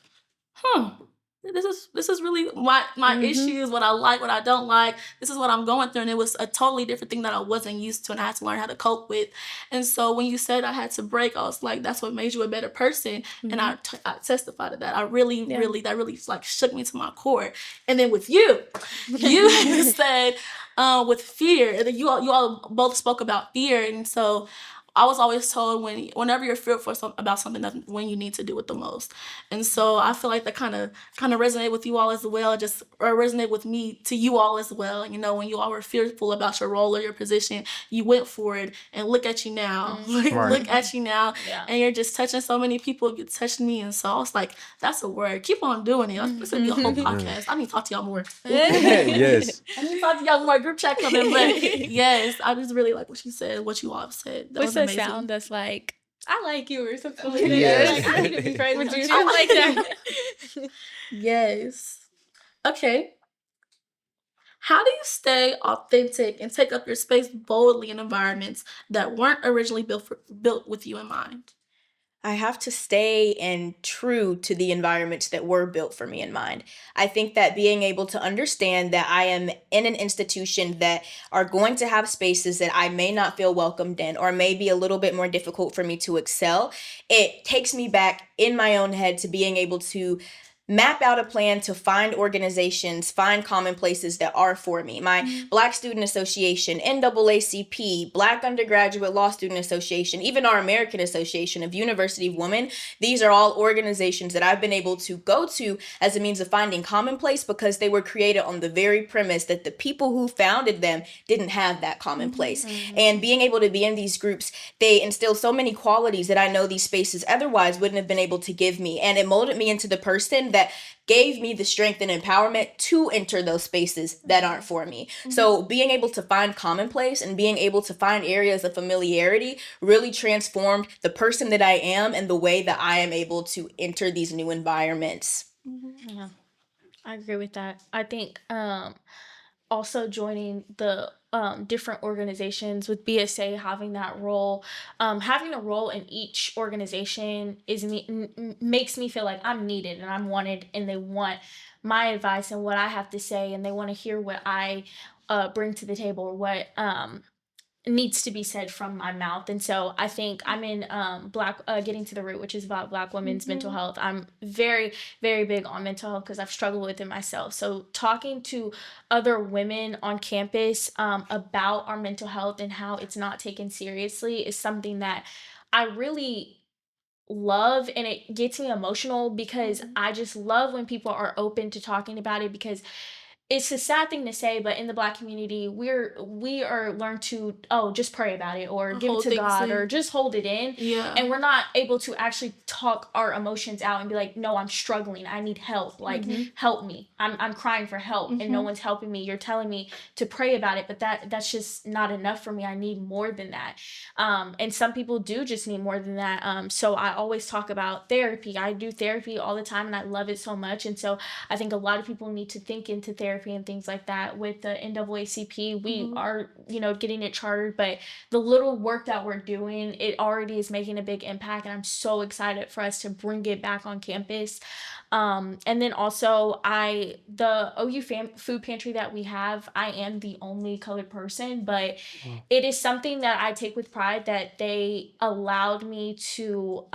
this is really my issues, what I like, what I don't like. This is what I'm going through. And it was a totally different thing that I wasn't used to and I had to learn how to cope with. And so when you said I had to break, I was like, that's what made you a better person. And I testify to that. I really, that really like shook me to my core. And then with you said with fear, and you all both spoke about fear. And so I was always told whenever you're fearful about something, that's when you need to do it the most. And so I feel like that kind of resonated with you all as well, or resonate with me to you all as well. You know, when you all were fearful about your role or your position, you went for it, and look at you now. Look at you now. Yeah. And you're just touching so many people. You touched me. And so I was like, that's a word. Keep on doing it. This would be a whole podcast. I need to talk to y'all more. Yes. I need to talk to y'all more. Group chat coming. But yes, I just really like what you said, what you all have said. That What's was the amazing. sound that's like, I like you or something like that? Yes. Like, I need to be friends with you. I like that. Yes. Okay. How do you stay authentic and take up your space boldly in environments that weren't originally built with you in mind? I have to stay and true to the environments that were built for me in mind. I think that being able to understand that I am in an institution that are going to have spaces that I may not feel welcomed in or may be a little bit more difficult for me to excel, it takes me back in my own head to being able to map out a plan to find organizations, find common places that are for me. My Black Student Association, NAACP, Black Undergraduate Law Student Association, even our American Association of University of Women. These are all organizations that I've been able to go to as a means of finding commonplace because they were created on the very premise that the people who founded them didn't have that commonplace. And being able to be in these groups, they instill so many qualities that I know these spaces otherwise wouldn't have been able to give me. And it molded me into the person that gave me the strength and empowerment to enter those spaces that aren't for me. So being able to find commonplace and being able to find areas of familiarity really transformed the person that I am and the way that I am able to enter these new environments. Yeah, I agree with that. I think also joining the different organizations with BSA, having that role, having a role in each organization makes me feel like I'm needed and I'm wanted, and they want my advice and what I have to say, and they want to hear what I bring to the table, or what needs to be said from my mouth. And so I think I'm in Black Getting to the Root, which is about Black women's mental health. I'm very, very big on mental health because I've struggled with it myself. So talking to other women on campus about our mental health and how it's not taken seriously is something that I really love, and it gets me emotional because I just love when people are open to talking about it, because it's a sad thing to say, but in the Black community, we are learned to just pray about it, or give it Hold to things God, in. or just hold it in. Yeah. And we're not able to actually talk our emotions out and be like, no, I'm struggling, I need help, like help me, I'm crying for help, and no one's helping me. You're telling me to pray about it, but that's just not enough for me. I need more than that. And some people do just need more than that. So I always talk about therapy. I do therapy all the time and I love it so much. And so I think a lot of people need to think into therapy and things like that. With the NAACP, we are, getting it chartered, but the little work that we're doing, it already is making a big impact, and I'm so excited for us to bring it back on campus. And then also the OU food pantry that we have, I am the only colored person, but it is something that I take with pride that they allowed me to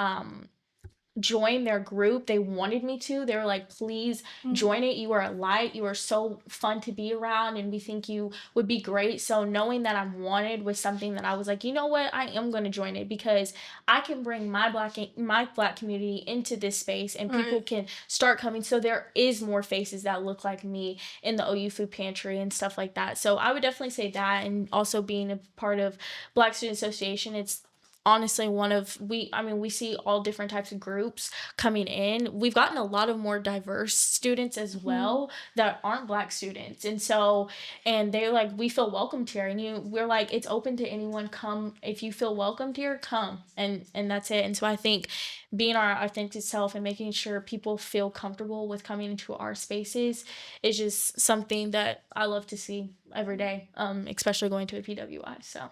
join their group. They wanted me to. They were like, please join it. You are a light. You are so fun to be around, and we think you would be great. So knowing that I'm wanted was something that I was like, you know what? I am going to join it because I can bring my black community into this space, and people can start coming. So there is more faces that look like me in the OU food pantry and stuff like that. So I would definitely say that. And also being a part of Black Student Association, it's honestly we see all different types of groups coming in. We've gotten a lot of more diverse students as well that aren't Black students, and they're like, we feel welcomed here, and we're like, it's open to anyone. Come, if you feel welcomed here, come, and that's it. And so I think being our authentic self and making sure people feel comfortable with coming into our spaces is just something that I love to see every day, especially going to a PWI. So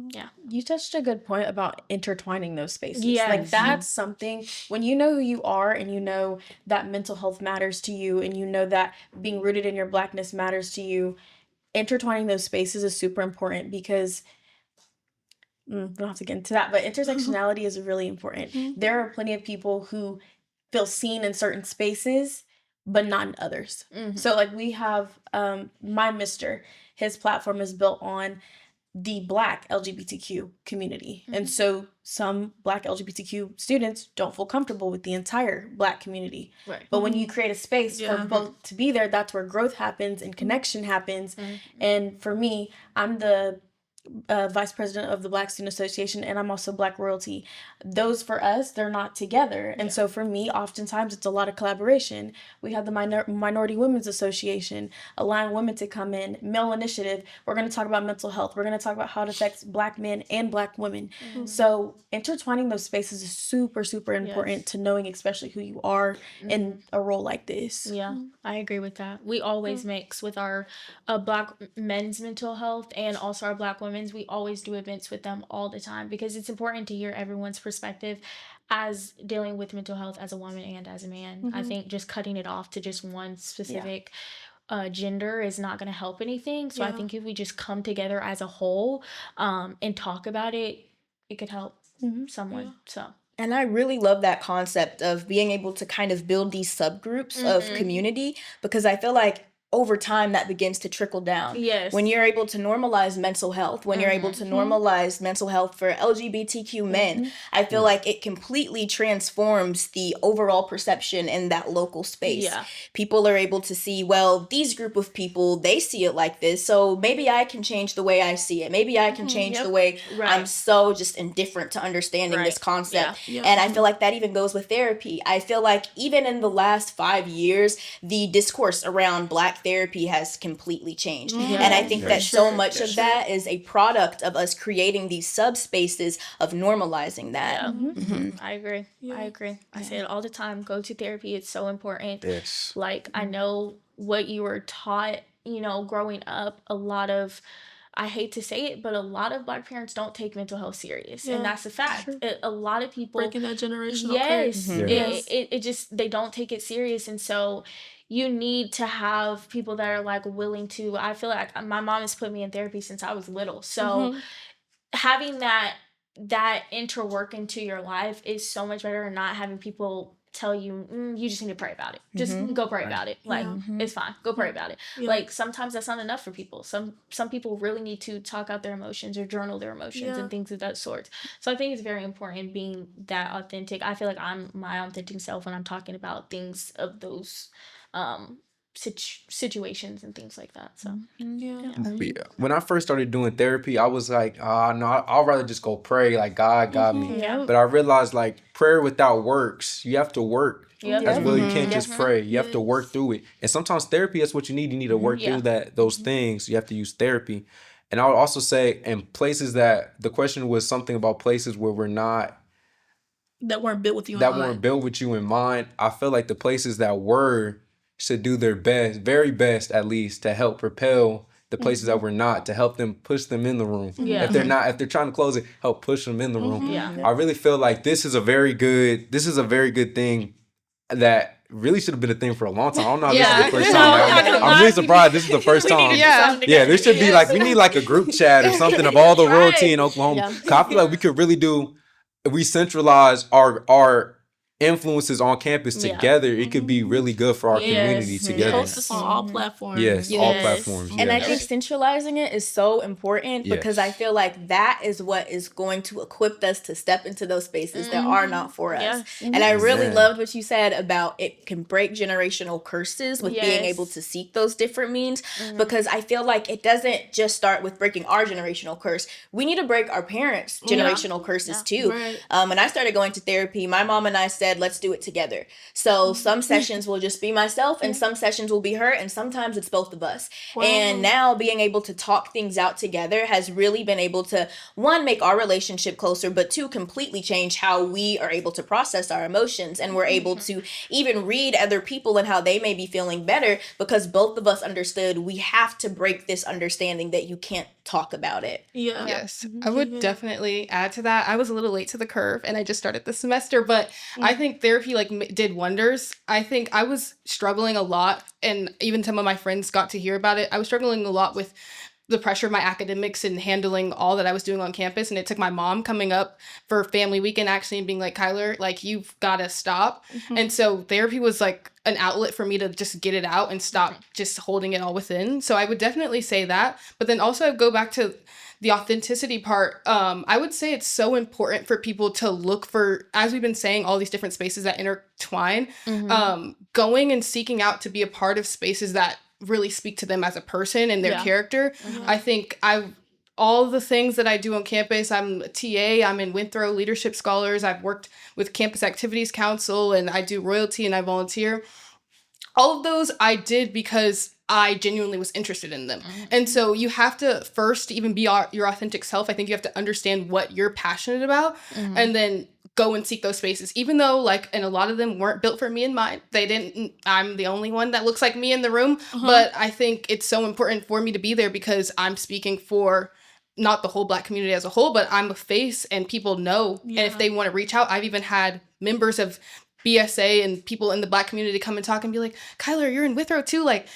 yeah. You touched a good point about intertwining those spaces. Yes. Like that's something, when you know who you are and you know that mental health matters to you and you know that being rooted in your Blackness matters to you, intertwining those spaces is super important because we don't have to get into that, but intersectionality is really important. There are plenty of people who feel seen in certain spaces, but not in others. So like we have my Mr. His platform is built on the Black LGBTQ community. And so some Black LGBTQ students don't feel comfortable with the entire Black community. Right. But when you create a space for both to be there, that's where growth happens and connection happens. And for me, I'm the vice president of the Black Student Association, and I'm also Black royalty. Those for us, they're not together. And so for me, oftentimes it's a lot of collaboration. We have the Minority Women's Association, allowing women to come in, Male Initiative. We're going to talk about mental health. We're going to talk about how it affects Black men and Black women. So intertwining those spaces is super, super important to knowing especially who you are in a role like this. Yeah, I agree with that. We always mix with our Black men's mental health and also our Black women's. We always do events with them all the time because it's important to hear everyone's perspective as dealing with mental health as a woman and as a man. I think just cutting it off to just one specific gender is not going to help anything. So I think if we just come together as a whole and talk about it, it could help someone. So And I really love that concept of being able to kind of build these subgroups of community, because I feel like over time that begins to trickle down. Yes. When you're able to normalize mental health, when you're able to normalize mental health for LGBTQ men, I feel like it completely transforms the overall perception in that local space. Yeah. People are able to see, well, these group of people, they see it like this, so maybe I can change the way I see it. Maybe I can change the way I'm so just indifferent to understanding this concept. And I feel like that even goes with therapy. I feel like even in the last 5 years, the discourse around Black therapy has completely changed. And I think that so much of that is a product of us creating these subspaces of normalizing that. I agree. I agree. I say it all the time. Go to therapy. It's so important. Yes. Like, I know what you were taught, growing up, I hate to say it, but a lot of Black parents don't take mental health serious. And that's a fact. A lot of people... Breaking that generational Yes. curse. It just, they don't take it serious. And so you need to have people that are like willing to... I feel like my mom has put me in therapy since I was little. So having that interwork into your life is so much better than not having people tell you, you just need to pray about it. Just go pray about it. Like, it's fine. Go pray about it. Like, sometimes that's not enough for people. Some people really need to talk out their emotions or journal their emotions and things of that sort. So I think it's very important being that authentic. I feel like I'm my authentic self when I'm talking about things of those situations and things like that. So When I first started doing therapy, I was like, no, I'd rather just go pray, like God got me. But I realized, like, prayer without works, you have to work as well. You can't just pray. You have to work through it. And sometimes therapy is what you need. You need to work through those things. You have to use therapy. And I would also say, in places that the question was something about places where we're not, that weren't built with you in mind. I feel like the places that were should do their best, very best at least, to help propel the places that we're not, to help them push them in the room. If they're trying to close it, help push them in the room. I really feel like this is a very good thing that really should have been a thing for a long time. I don't know if this is the first time. I'm really surprised this is the first time. There should be we need like a group chat or something of all the royalty in Oklahoma. 'Cause I feel like we could really if we centralize our influences on campus together, it could be really good for our community together. Post this on all platforms. All platforms. And I think centralizing it is so important because I feel like that is what is going to equip us to step into those spaces that are not for us. And I really loved what you said about it can break generational curses with being able to seek those different means, because I feel like it doesn't just start with breaking our generational curse. We need to break our parents' generational curses too. When I started going to therapy, my mom and I said, let's do it together. So some sessions will just be myself and some sessions will be her, and sometimes it's both of us. And now being able to talk things out together has really been able to, one, make our relationship closer, but two, completely change how we are able to process our emotions, and we're able to even read other people and how they may be feeling better, because both of us understood we have to break this understanding that you can't talk about it. Yes, I would definitely add to that. I was a little late to the curve and I just started this semester, but I think therapy did wonders. I think I was struggling a lot, and even some of my friends got to hear about it. I was struggling a lot with the pressure of my academics and handling all that I was doing on campus. And it took my mom coming up for family weekend actually and being like, Kyler, like, you've got to stop. And so therapy was like an outlet for me to just get it out and stop just holding it all within. So I would definitely say that. But then also go back to the authenticity part. I would say it's so important for people to look for, as we've been saying, all these different spaces that intertwine, going and seeking out to be a part of spaces that really speak to them as a person and their character. I think all the things that I do on campus, I'm a TA, I'm in Withrow Leadership Scholars, I've worked with Campus Activities Council, and I do royalty and I volunteer. All of those I did because I genuinely was interested in them. And so you have to first even be your authentic self. I think you have to understand what you're passionate about and then go and seek those spaces, even though and a lot of them weren't built for me and mine. I'm the only one that looks like me in the room, but I think it's so important for me to be there because I'm speaking for not the whole Black community as a whole, but I'm a face and people know. And if they want to reach out, I've even had members of BSA and people in the Black community come and talk and be like, Kyler, you're in Withrow too. Like,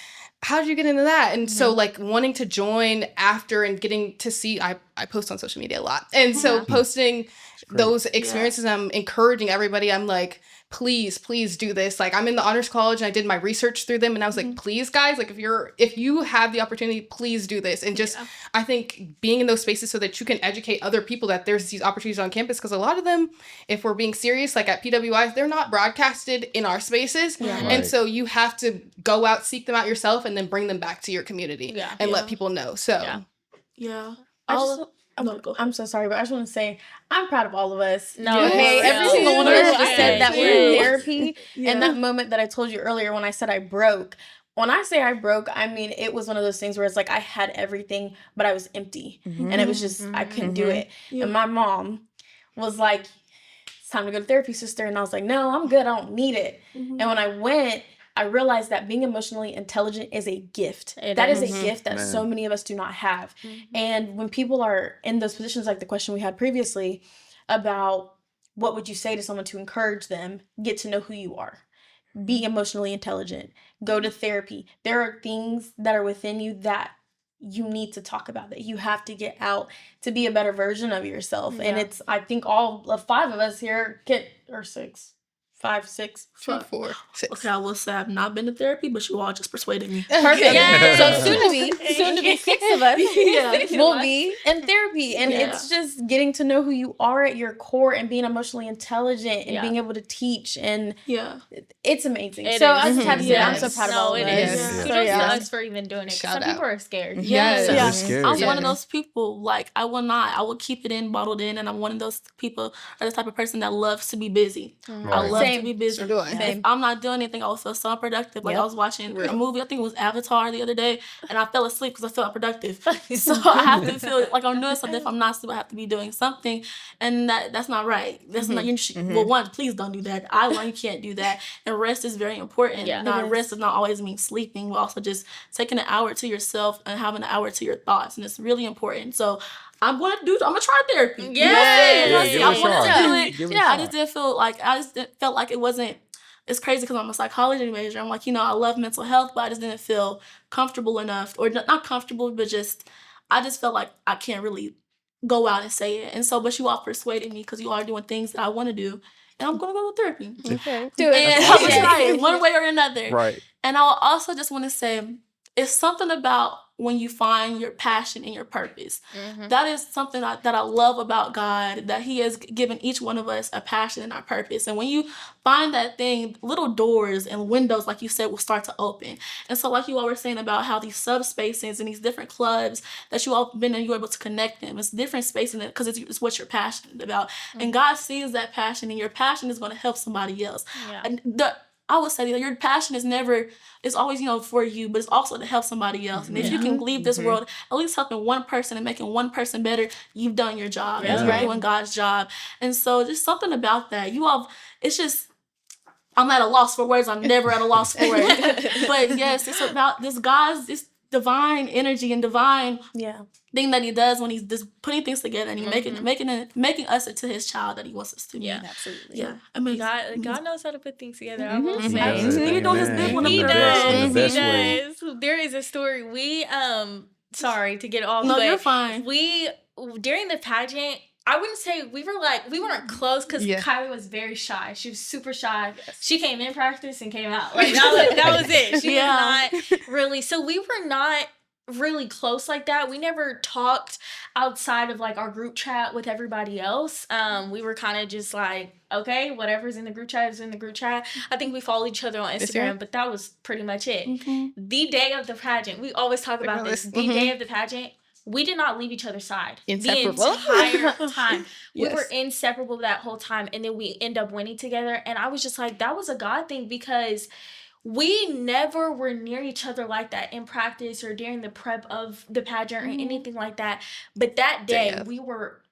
how did you get into that? And so wanting to join after and getting to see, I I post on social media a lot. And so posting those experiences, I'm encouraging everybody. I'm like, please do this. Like, I'm in the honors college and I did my research through them, and I was like, please guys, like if you have the opportunity, please do this. And just I think being in those spaces so that you can educate other people that there's these opportunities on campus, because a lot of them, if we're being serious, like at PWI, they're not broadcasted in our spaces. And so you have to go out, seek them out yourself, and then bring them back to your community and let people know. So I'm so sorry, but I just want to say I'm proud of all of us. No, okay, every single one of us just said that we're in therapy. Yeah. And that moment that I told you earlier when I said I broke, when I say I broke, I mean it was one of those things where it's like I had everything, but I was empty, and it was just I couldn't do it. And my mom was like, "It's time to go to therapy, sister," and I was like, "No, I'm good. I don't need it." And when I went, I realized that being emotionally intelligent is a gift. That is a gift that so many of us do not have. And when people are in those positions, like the question we had previously about what would you say to someone to encourage them, get to know who you are, be emotionally intelligent, go to therapy. There are things that are within you that you need to talk about, that you have to get out to be a better version of yourself. And it's, I think all of 5 of us here or 6. 5, 6, 2, 4, 6. Okay, I will say I've not been to therapy, but you all just persuaded me. Perfect. Yes. So soon to be 6 of us will be in therapy. And it's just getting to know who you are at your core and being emotionally intelligent and being able to teach. And it's amazing. I just have to say, I'm so proud of all of us. Kudos to us for even doing it. Some people are scared. I'm one of those people, like, I will keep it in, bottled in, and I'm one of those people, or the type of person that loves to be busy. I love to be busy. If I'm not doing anything, I will feel so unproductive. Like I was watching a movie, I think it was Avatar the other day, and I fell asleep because I felt unproductive. So I have to feel like I'm doing something. If I'm not asleep, I have to be doing something, and that's not right. That's not well. One, please don't do that. I learned you can't do that, and rest is very important. Rest does not always mean sleeping, but also just taking an hour to yourself and having an hour to your thoughts, and it's really important. So I'm gonna try therapy. I want to do it. I just didn't feel like felt like it wasn't. It's crazy because I'm a psychology major. I'm like, I love mental health, but I just didn't feel comfortable enough, or not comfortable, but I just felt like I can't really go out and say it. And so, but you all persuaded me because you are doing things that I want to do, and I'm gonna go to therapy. Okay, do it. And I'm gonna try it one way or another. Right. And I'll also just want to say, it's something about when you find your passion and your purpose. That is something that I love about God, that He has given each one of us a passion and our purpose. And when you find that thing, little doors and windows, like you said, will start to open. And so like you all were saying about how these subspaces and these different clubs that you all been in, you're able to connect them. It's different spaces because it's what you're passionate about. And God sees that passion, and your passion is going to help somebody else. And I would say that your passion it's always, for you, but it's also to help somebody else. And if you can leave this world at least helping one person and making one person better, you've done your job. You're doing God's job. And so just something about that. It's just, I'm at a loss for words. I'm never at a loss for words. But yes, it's about this divine energy and divine thing that He does when He's just putting things together, and He's making us into His child that He wants us to be. Absolutely. Yeah, amazing. God knows how to put things together. I will say. He doing His big one. He does. There is a story. We sorry to get off. No, but you're fine. We during the pageant, I wouldn't say we weren't close because Kylie was very shy. She was super shy. She came in practice and came out. Like that was it. She was not really. So we were not really close like that. We never talked outside of like our group chat with everybody else. We were kind of just like, okay, whatever's in the group chat is in the group chat. I think we follow each other on Instagram, but that was pretty much it. The day of the pageant, we always talk about this. The day of the pageant, we did not leave each other's side. Inseparable. The entire time. We were inseparable that whole time. And then we end up winning together. And I was just like, that was a God thing, because we never were near each other like that in practice or during the prep of the pageant or anything like that. But that day, we were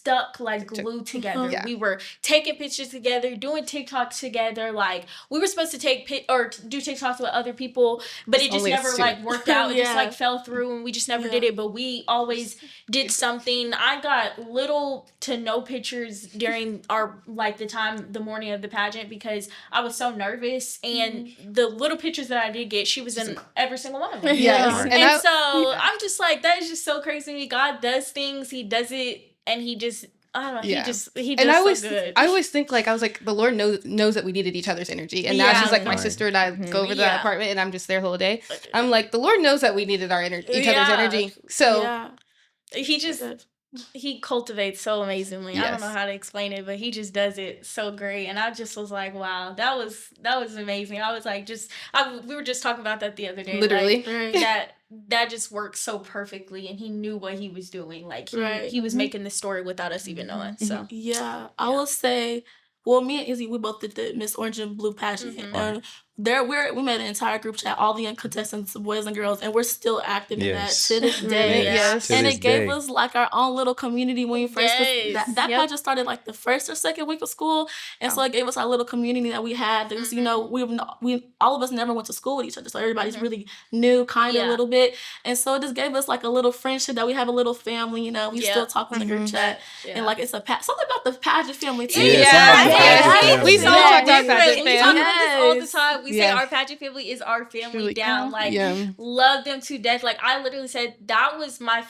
stuck like glued together. Yeah. We were taking pictures together, doing TikToks together. Like we were supposed to take do TikToks with other people, but it just only us never two. like worked out. It just Yeah. like fell through, and we just never did it. But we always did something. I got little to no pictures during the morning of the pageant because I was so nervous, and the little pictures that I did get, she was in every single one of them. Yes. And so I'm just like, that is just so crazy to me. God does things, he does it, and he just, I don't know, he does so good. I always think like, I was like, the Lord knows that we needed each other's energy. And now Yeah. she's like my sister, and I go over to that apartment and I'm just there the whole day. I'm like, the Lord knows that we needed our each other's energy. So he cultivates so amazingly. I don't Yes. know how to explain it, but he just does it so great. And I just was like, wow, that was amazing. I was like, we were just talking about that the other day. Literally. Like, that just worked so perfectly, and he knew what he was doing. Like he was making the story without us even knowing. So Yeah, I will say, well, me and Izzy, we both did the Miss Orange and Blue pageant. And we made an entire group chat, all the contestants, boys and girls, and we're still active in that to this day. Yes. And To this it gave day. us like our own little community when we first that pageant started like the first or second week of school, and so it gave us our little community that we had. Because you know we all of us never went to school with each other, so everybody's really new, kind of a little bit, and so it just gave us like a little friendship that we have a little family. You know, we still talk in the group chat, and like it's something about the pageant family too. We so talk about pageant We talk family. about this all the time. We say Yeah. our pageant family is our family Really? down. Like, Yeah. love them to death. Like, I literally said that was my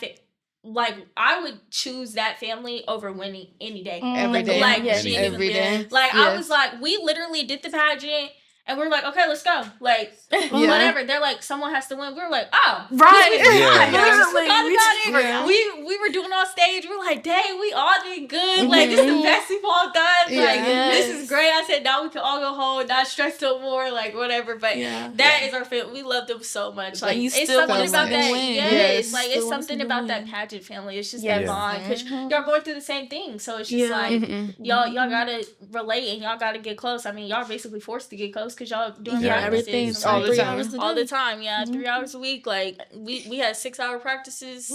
like, I would choose that family over winning any day. Every day. Like, Yes. genuinely. Every day. Like, I Yes. was like, we literally did the pageant. And we're like, okay, let's go. Like, whatever. They're like, someone has to win. We were like, oh. Right. We forgot. Yeah. We just forgot about it. Yeah. We were doing on stage. We were like, dang, we all did good. Like, this is the best we've all done. Like, this is great. I said, now we can all go home, not stress no more, like, whatever. But that is our family. We love them so much. Like, you it's still something want about them to that. win. Yes. Like, Still it's want something them to about that win. pageant family. It's just Yeah. that bond. Because y'all going through the same thing. So it's just like, y'all gotta relate, and y'all gotta get close. I mean, y'all are basically forced to get close because y'all doing everything's all the 3 time. hours a day. all the time. 3 hours a week. Like we had 6-hour practices.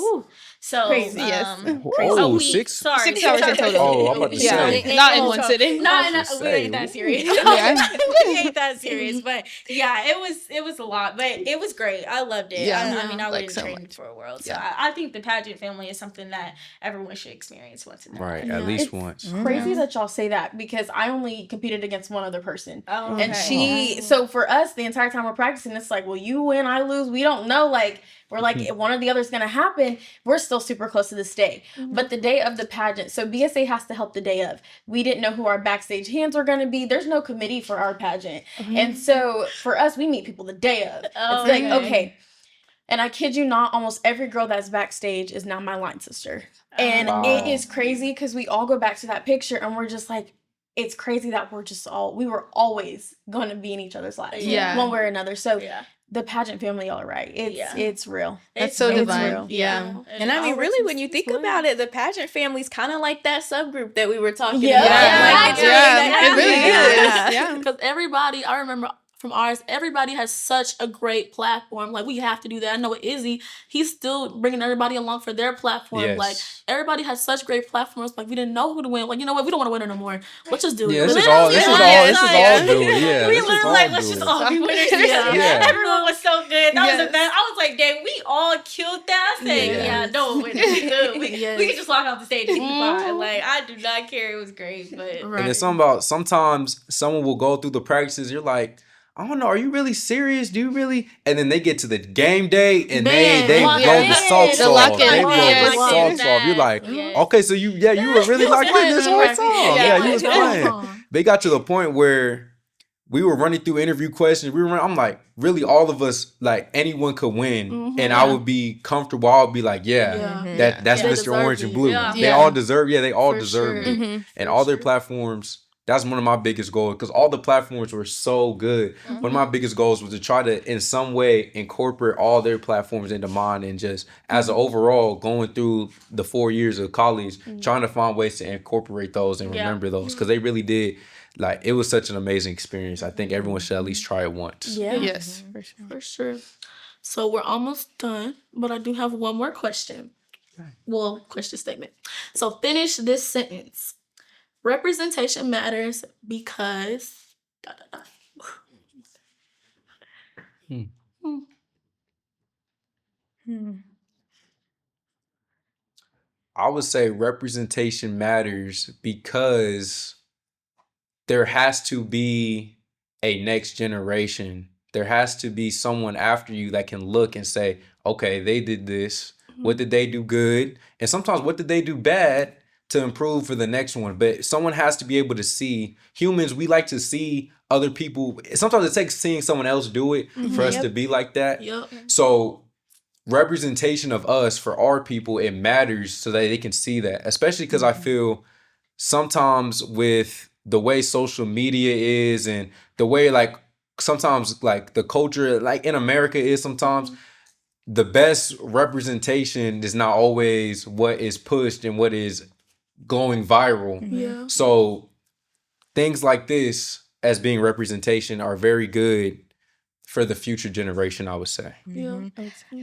So Crazy, yes. Oh, a week. 6? Sorry, 6 hours in total. Oh, I'm about to Yeah. say. Not in one sitting. No, I was we gonna ain't that say, serious. Yeah. We ain't that serious. But yeah, it was a lot. But it was great. I loved it. Yeah. I mean, I Like wouldn't so trade much. it for a world. So Yeah. I think the pageant family is something that everyone should experience once in their Right, life. at least once. Crazy that y'all say that because I only competed against one other person. Oh, And okay. so for us, the entire time we're practicing, it's like, well, you win, I lose. We don't know. Like, we're like, one or the other is going to happen. We're still super close to this day. But the day of the pageant, so BSA has to help the day of. We didn't know who our backstage hands were going to be. There's no committee for our pageant. And so for us, we meet people the day of. It's like, okay. And I kid you not, almost every girl that's backstage is now my line sister. And it is crazy because we all go back to that picture and we're just like, it's crazy that we were always going to be in each other's lives. Yeah. One way or another. So Yeah. the pageant family, y'all are right. It's real. That's so It's divine. real. Yeah. And I mean, really, when you think about it, the pageant family's kind of like that subgroup that we were talking Yeah. about. Yeah. Like, it's really Yeah. that It really happy. is. Yeah. Because everybody, I remember from ours, everybody has such a great platform. Like, we have to do that. I know with Izzy, he's still bringing everybody along for their platform. Yes. Like, everybody has such great platforms. Like, we didn't know who to win. Like, you know what? We don't want to win it no more. Let's just do it. Yeah, this is Literally, all do it. Yeah, We this is literally all like, do let's just it. all be winners. Yeah. Everyone was so good. That was Yes. the best. I was like, dang, we all killed that. I said, Yeah. no winners. We good. We Yes. can just walk off the stage and be fine. Like, I do not care. It was great. But And it's something about sometimes someone will go through the practices. You're like, I don't know, are you really serious? Do you really? And then they get to the game day and Man, they lock blow in. the socks The off. lock in. They blow Yes. the socks off. You're like, Yes. okay, so you were really locked in this whole time. Yeah. Yeah, you was playing. They got to the point where we were running through interview questions. I'm like, really, all of us, like, anyone could win, and I would be comfortable. I would be like, that's They Mr. deserve Orange and it. Blue. Yeah. They all deserve. Yeah, they all For deserve sure. it. And all their platforms. That's one of my biggest goals because all the platforms were so good. One of my biggest goals was to try to, in some way, incorporate all their platforms into mine, and just as an overall going through the 4 years of college, trying to find ways to incorporate those and remember those because they really did. Like, it was such an amazing experience. I think everyone should at least try it once. Yeah. Yes. For sure. For sure. So we're almost done, but I do have one more question. Well, question statement. So finish this sentence. Representation matters because. Da, da, da. Hmm. I would say representation matters because there has to be a next generation. There has to be someone after you that can look and say, okay, they did this. What did they do good? And sometimes what did they do bad to improve for the next one? But someone has to be able to see. Humans, we like to see other people. Sometimes it takes seeing someone else do it for us to be like that. Yep. So representation of us for our people, it matters so that they can see that. Especially because I feel sometimes with the way social media is and the way like sometimes like the culture like in America is sometimes the best representation is not always what is pushed and what is going viral. Yeah. So things like this as being representation are very good for the future generation, I would say. Yeah.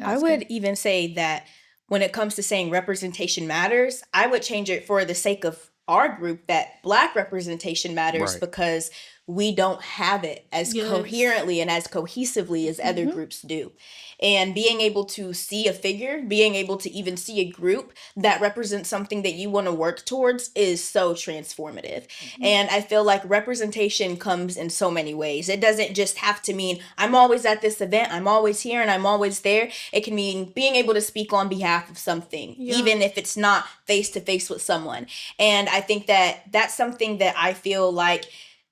I would even say that when it comes to saying representation matters, I would change it for the sake of our group that Black representation matters Right. because we don't have it as Yes. coherently and as cohesively as other groups do. And being able to see a figure, being able to even see a group that represents something that you want to work towards is so transformative. And I feel like representation comes in so many ways. It doesn't just have to mean I'm always at this event, I'm always here, and I'm always there. It can mean being able to speak on behalf of something, even if it's not face to face with someone. And I think that that's something that I feel like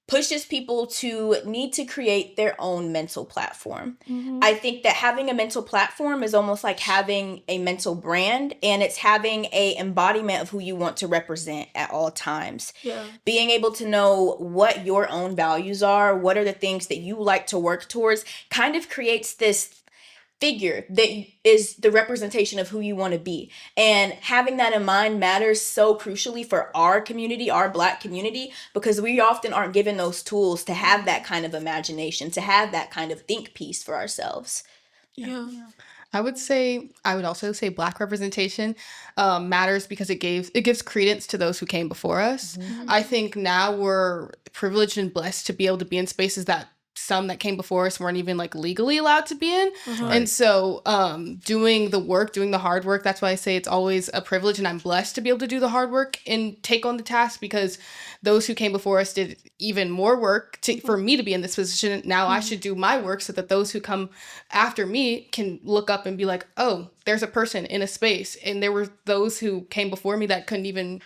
pushes people to need to create their own mental platform. I think that having a mental platform is almost like having a mental brand, and it's having a embodiment of who you want to represent at all times. Yeah. Being able to know what your own values are, what are the things that you like to work towards, kind of creates this figure that is the representation of who you want to be. And having that in mind matters so crucially for our community, our Black community, because we often aren't given those tools to have that kind of imagination, to have that kind of think piece for ourselves. Yeah. I would also say Black representation matters because it gives credence to those who came before us. I think now we're privileged and blessed to be able to be in spaces that some that came before us weren't even like legally allowed to be in. And so doing the hard work, that's why I say it's always a privilege, and I'm blessed to be able to do the hard work and take on the task, because those who came before us did even more work for me to be in this position. Now I should do my work so that those who come after me can look up and be like, oh, there's a person in a space. And there were those who came before me that couldn't even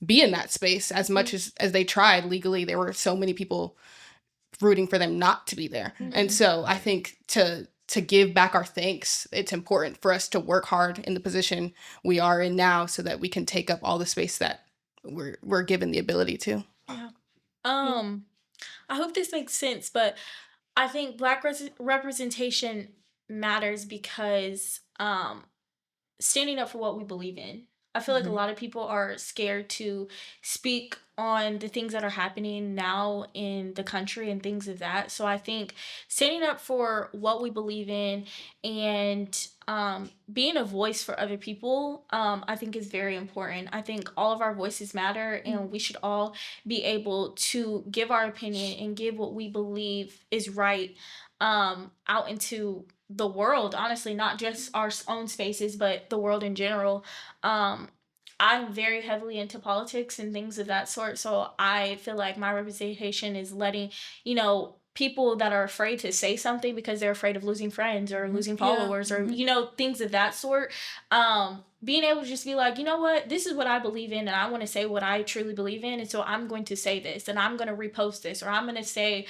be in that space as much as they tried legally. There were so many people rooting for them not to be there. And so I think to give back our thanks, it's important for us to work hard in the position we are in now so that we can take up all the space that we're given the ability to. I hope this makes sense, but I think Black representation matters because standing up for what we believe in. I feel like a lot of people are scared to speak on the things that are happening now in the country and things of that. So I think standing up for what we believe in and being a voice for other people, I think is very important. I think all of our voices matter, and we should all be able to give our opinion and give what we believe is right out into the world, honestly, not just our own spaces, but the world in general. I'm very heavily into politics and things of that sort, so I feel like my representation is letting, people that are afraid to say something because they're afraid of losing friends or losing followers or, things of that sort. Being able to just be like, you know what, this is what I believe in, and I want to say what I truly believe in, and so I'm going to say this, and I'm going to repost this, or I'm going to say,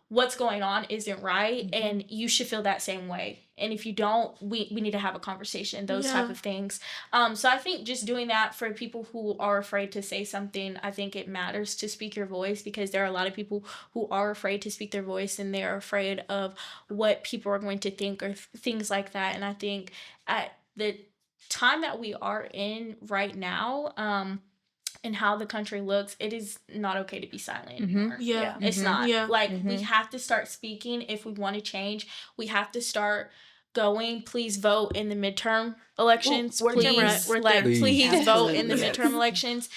what's going on isn't right, and you should feel that same way. And if you don't, we need to have a conversation, those type of things. So I think just doing that for people who are afraid to say something, I think it matters to speak your voice, because there are a lot of people who are afraid to speak their voice, and they're afraid of what people are going to think or things like that. And I think at the time that we are in right now, and how the country looks, it is not okay to be silent anymore. It's not. Yeah. We have to start speaking if we want to change. We have to start going, please vote in the midterm elections. Ooh, Please, right like, there. please vote in the Absolutely. midterm elections.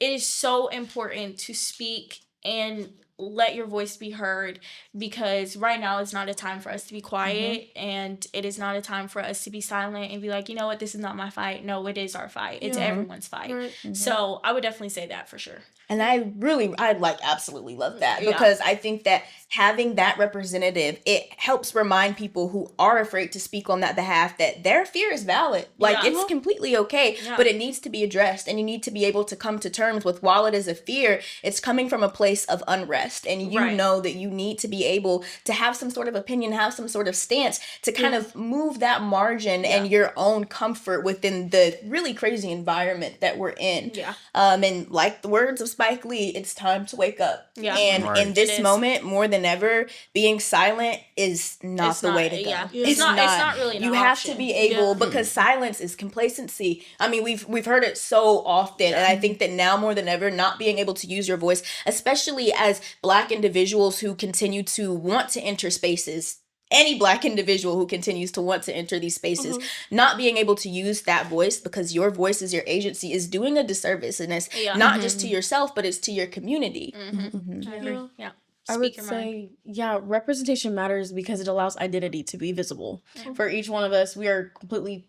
It is so important to speak and let your voice be heard, because right now is not a time for us to be quiet, and it is not a time for us to be silent and be like, you know what, this is not my fight. No, it is our fight. It's everyone's fight. Right. So I would definitely say that for sure. And I like absolutely love that, Yeah. because I think that having that representative, it helps remind people who are afraid to speak on that behalf that their fear is valid. Like, Yeah. it's completely okay, Yeah. but it needs to be addressed, and you need to be able to come to terms with, while it is a fear, it's coming from a place of unrest, and you Right. know that you need to be able to have some sort of opinion, have some sort of stance to kind of move that margin and your own comfort within the really crazy environment that we're in. Yeah. And like the words of Spike Lee, it's time to wake up. Yeah. And Right. in this It is. moment, more than ever, being silent is not It's the not- way to go. yeah. It's It's not not. really an You have to option. be able, Yeah. because silence is complacency. I mean, we've heard it so often, and I think that now more than ever, not being able to use your voice, especially as Black individuals who continue to want to enter spaces. Any Black individual who continues to want to enter these spaces, not being able to use that voice, because your voice is your agency, is doing a disservice, and it's Yeah. not just to yourself, but it's to your community. I agree. Yeah. I would Speak your mind. say, yeah, representation matters because it allows identity to be visible. For each one of us, we are completely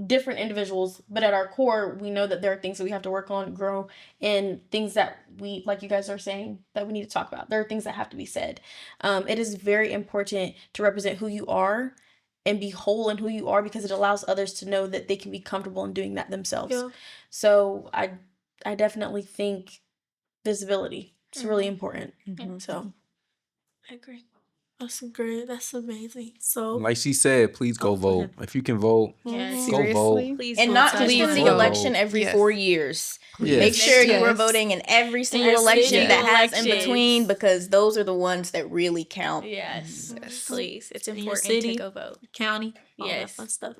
different individuals, but at our core, we know that there are things that we have to work on, grow, and things that we, like you guys are saying, that we need to talk about. There are things that have to be said. It is very important to represent who you are and be whole in who you are, because it allows others to know that they can be comfortable in doing that themselves. Yeah. So I definitely think visibility is really important. So I agree. That's great. That's amazing. So Like she said, please go vote. If you can vote, Yes. go vote. Seriously? Please And vote not for just in us. the vote. election every Yes. 4 years. Yes. Make sure you are Yes. voting in every single Yes, election city that has in elections. between, because those are the ones that really count. Yes. Please. It's In your important city. to go vote. county, all that Yes. fun stuff.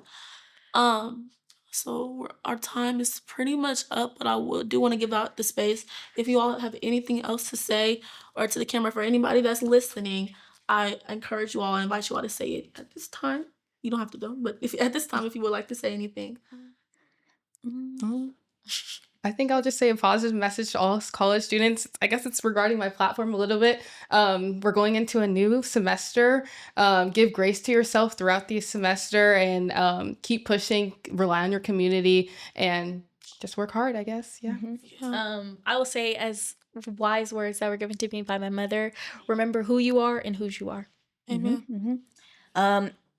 So our time is pretty much up, but I do want to give out the space. If you all have anything else to say, or to the camera, for anybody that's listening, I encourage you all, I invite you all to say it at this time. You don't have to go, but if at this time, if you would like to say anything. I think I'll just say a positive message to all college students. I guess it's regarding my platform a little bit. We're going into a new semester. Give grace to yourself throughout the semester, and keep pushing, rely on your community, and just work hard, I guess. Yeah. I will say, as wise words that were given to me by my mother, remember who you are and whose you are. Amen.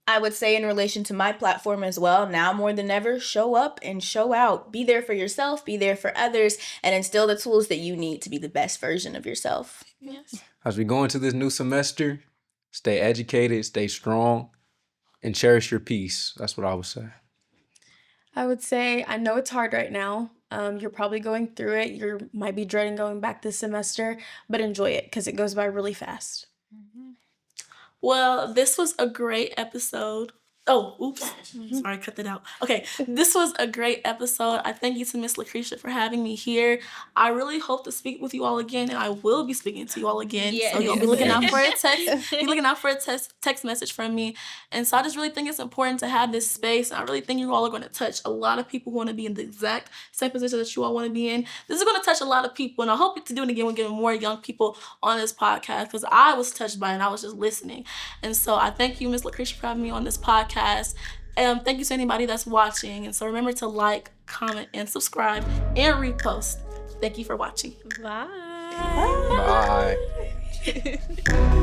I would say, in relation to my platform as well, now more than ever, show up and show out. Be there for yourself, be there for others, and instill the tools that you need to be the best version of yourself. Yes. As we go into this new semester, stay educated, stay strong, and cherish your peace. That's what I would say. I would say, I know it's hard right now. You're probably going through it. You might be dreading going back this semester, but enjoy it, because it goes by really fast. Well, this was a great episode. Oh, oops. Sorry, cut that out. Okay, this was a great episode. I thank you to Miss Lacretia for having me here. I really hope to speak with you all again, and I will be speaking to you all again. Yes. So you'll be looking out for a text. Be looking out for a text message from me. And so I just really think it's important to have this space. I really think you all are going to touch a lot of people who want to be in the exact same position that you all want to be in. This is going to touch a lot of people, and I hope to do it again with getting more young people on this podcast, because I was touched by it and I was just listening. And so I thank you, Miss Lacretia, for having me on this podcast. Thank you to anybody that's watching. And so remember to like, comment, and subscribe, and repost. Thank you for watching. Bye. Bye.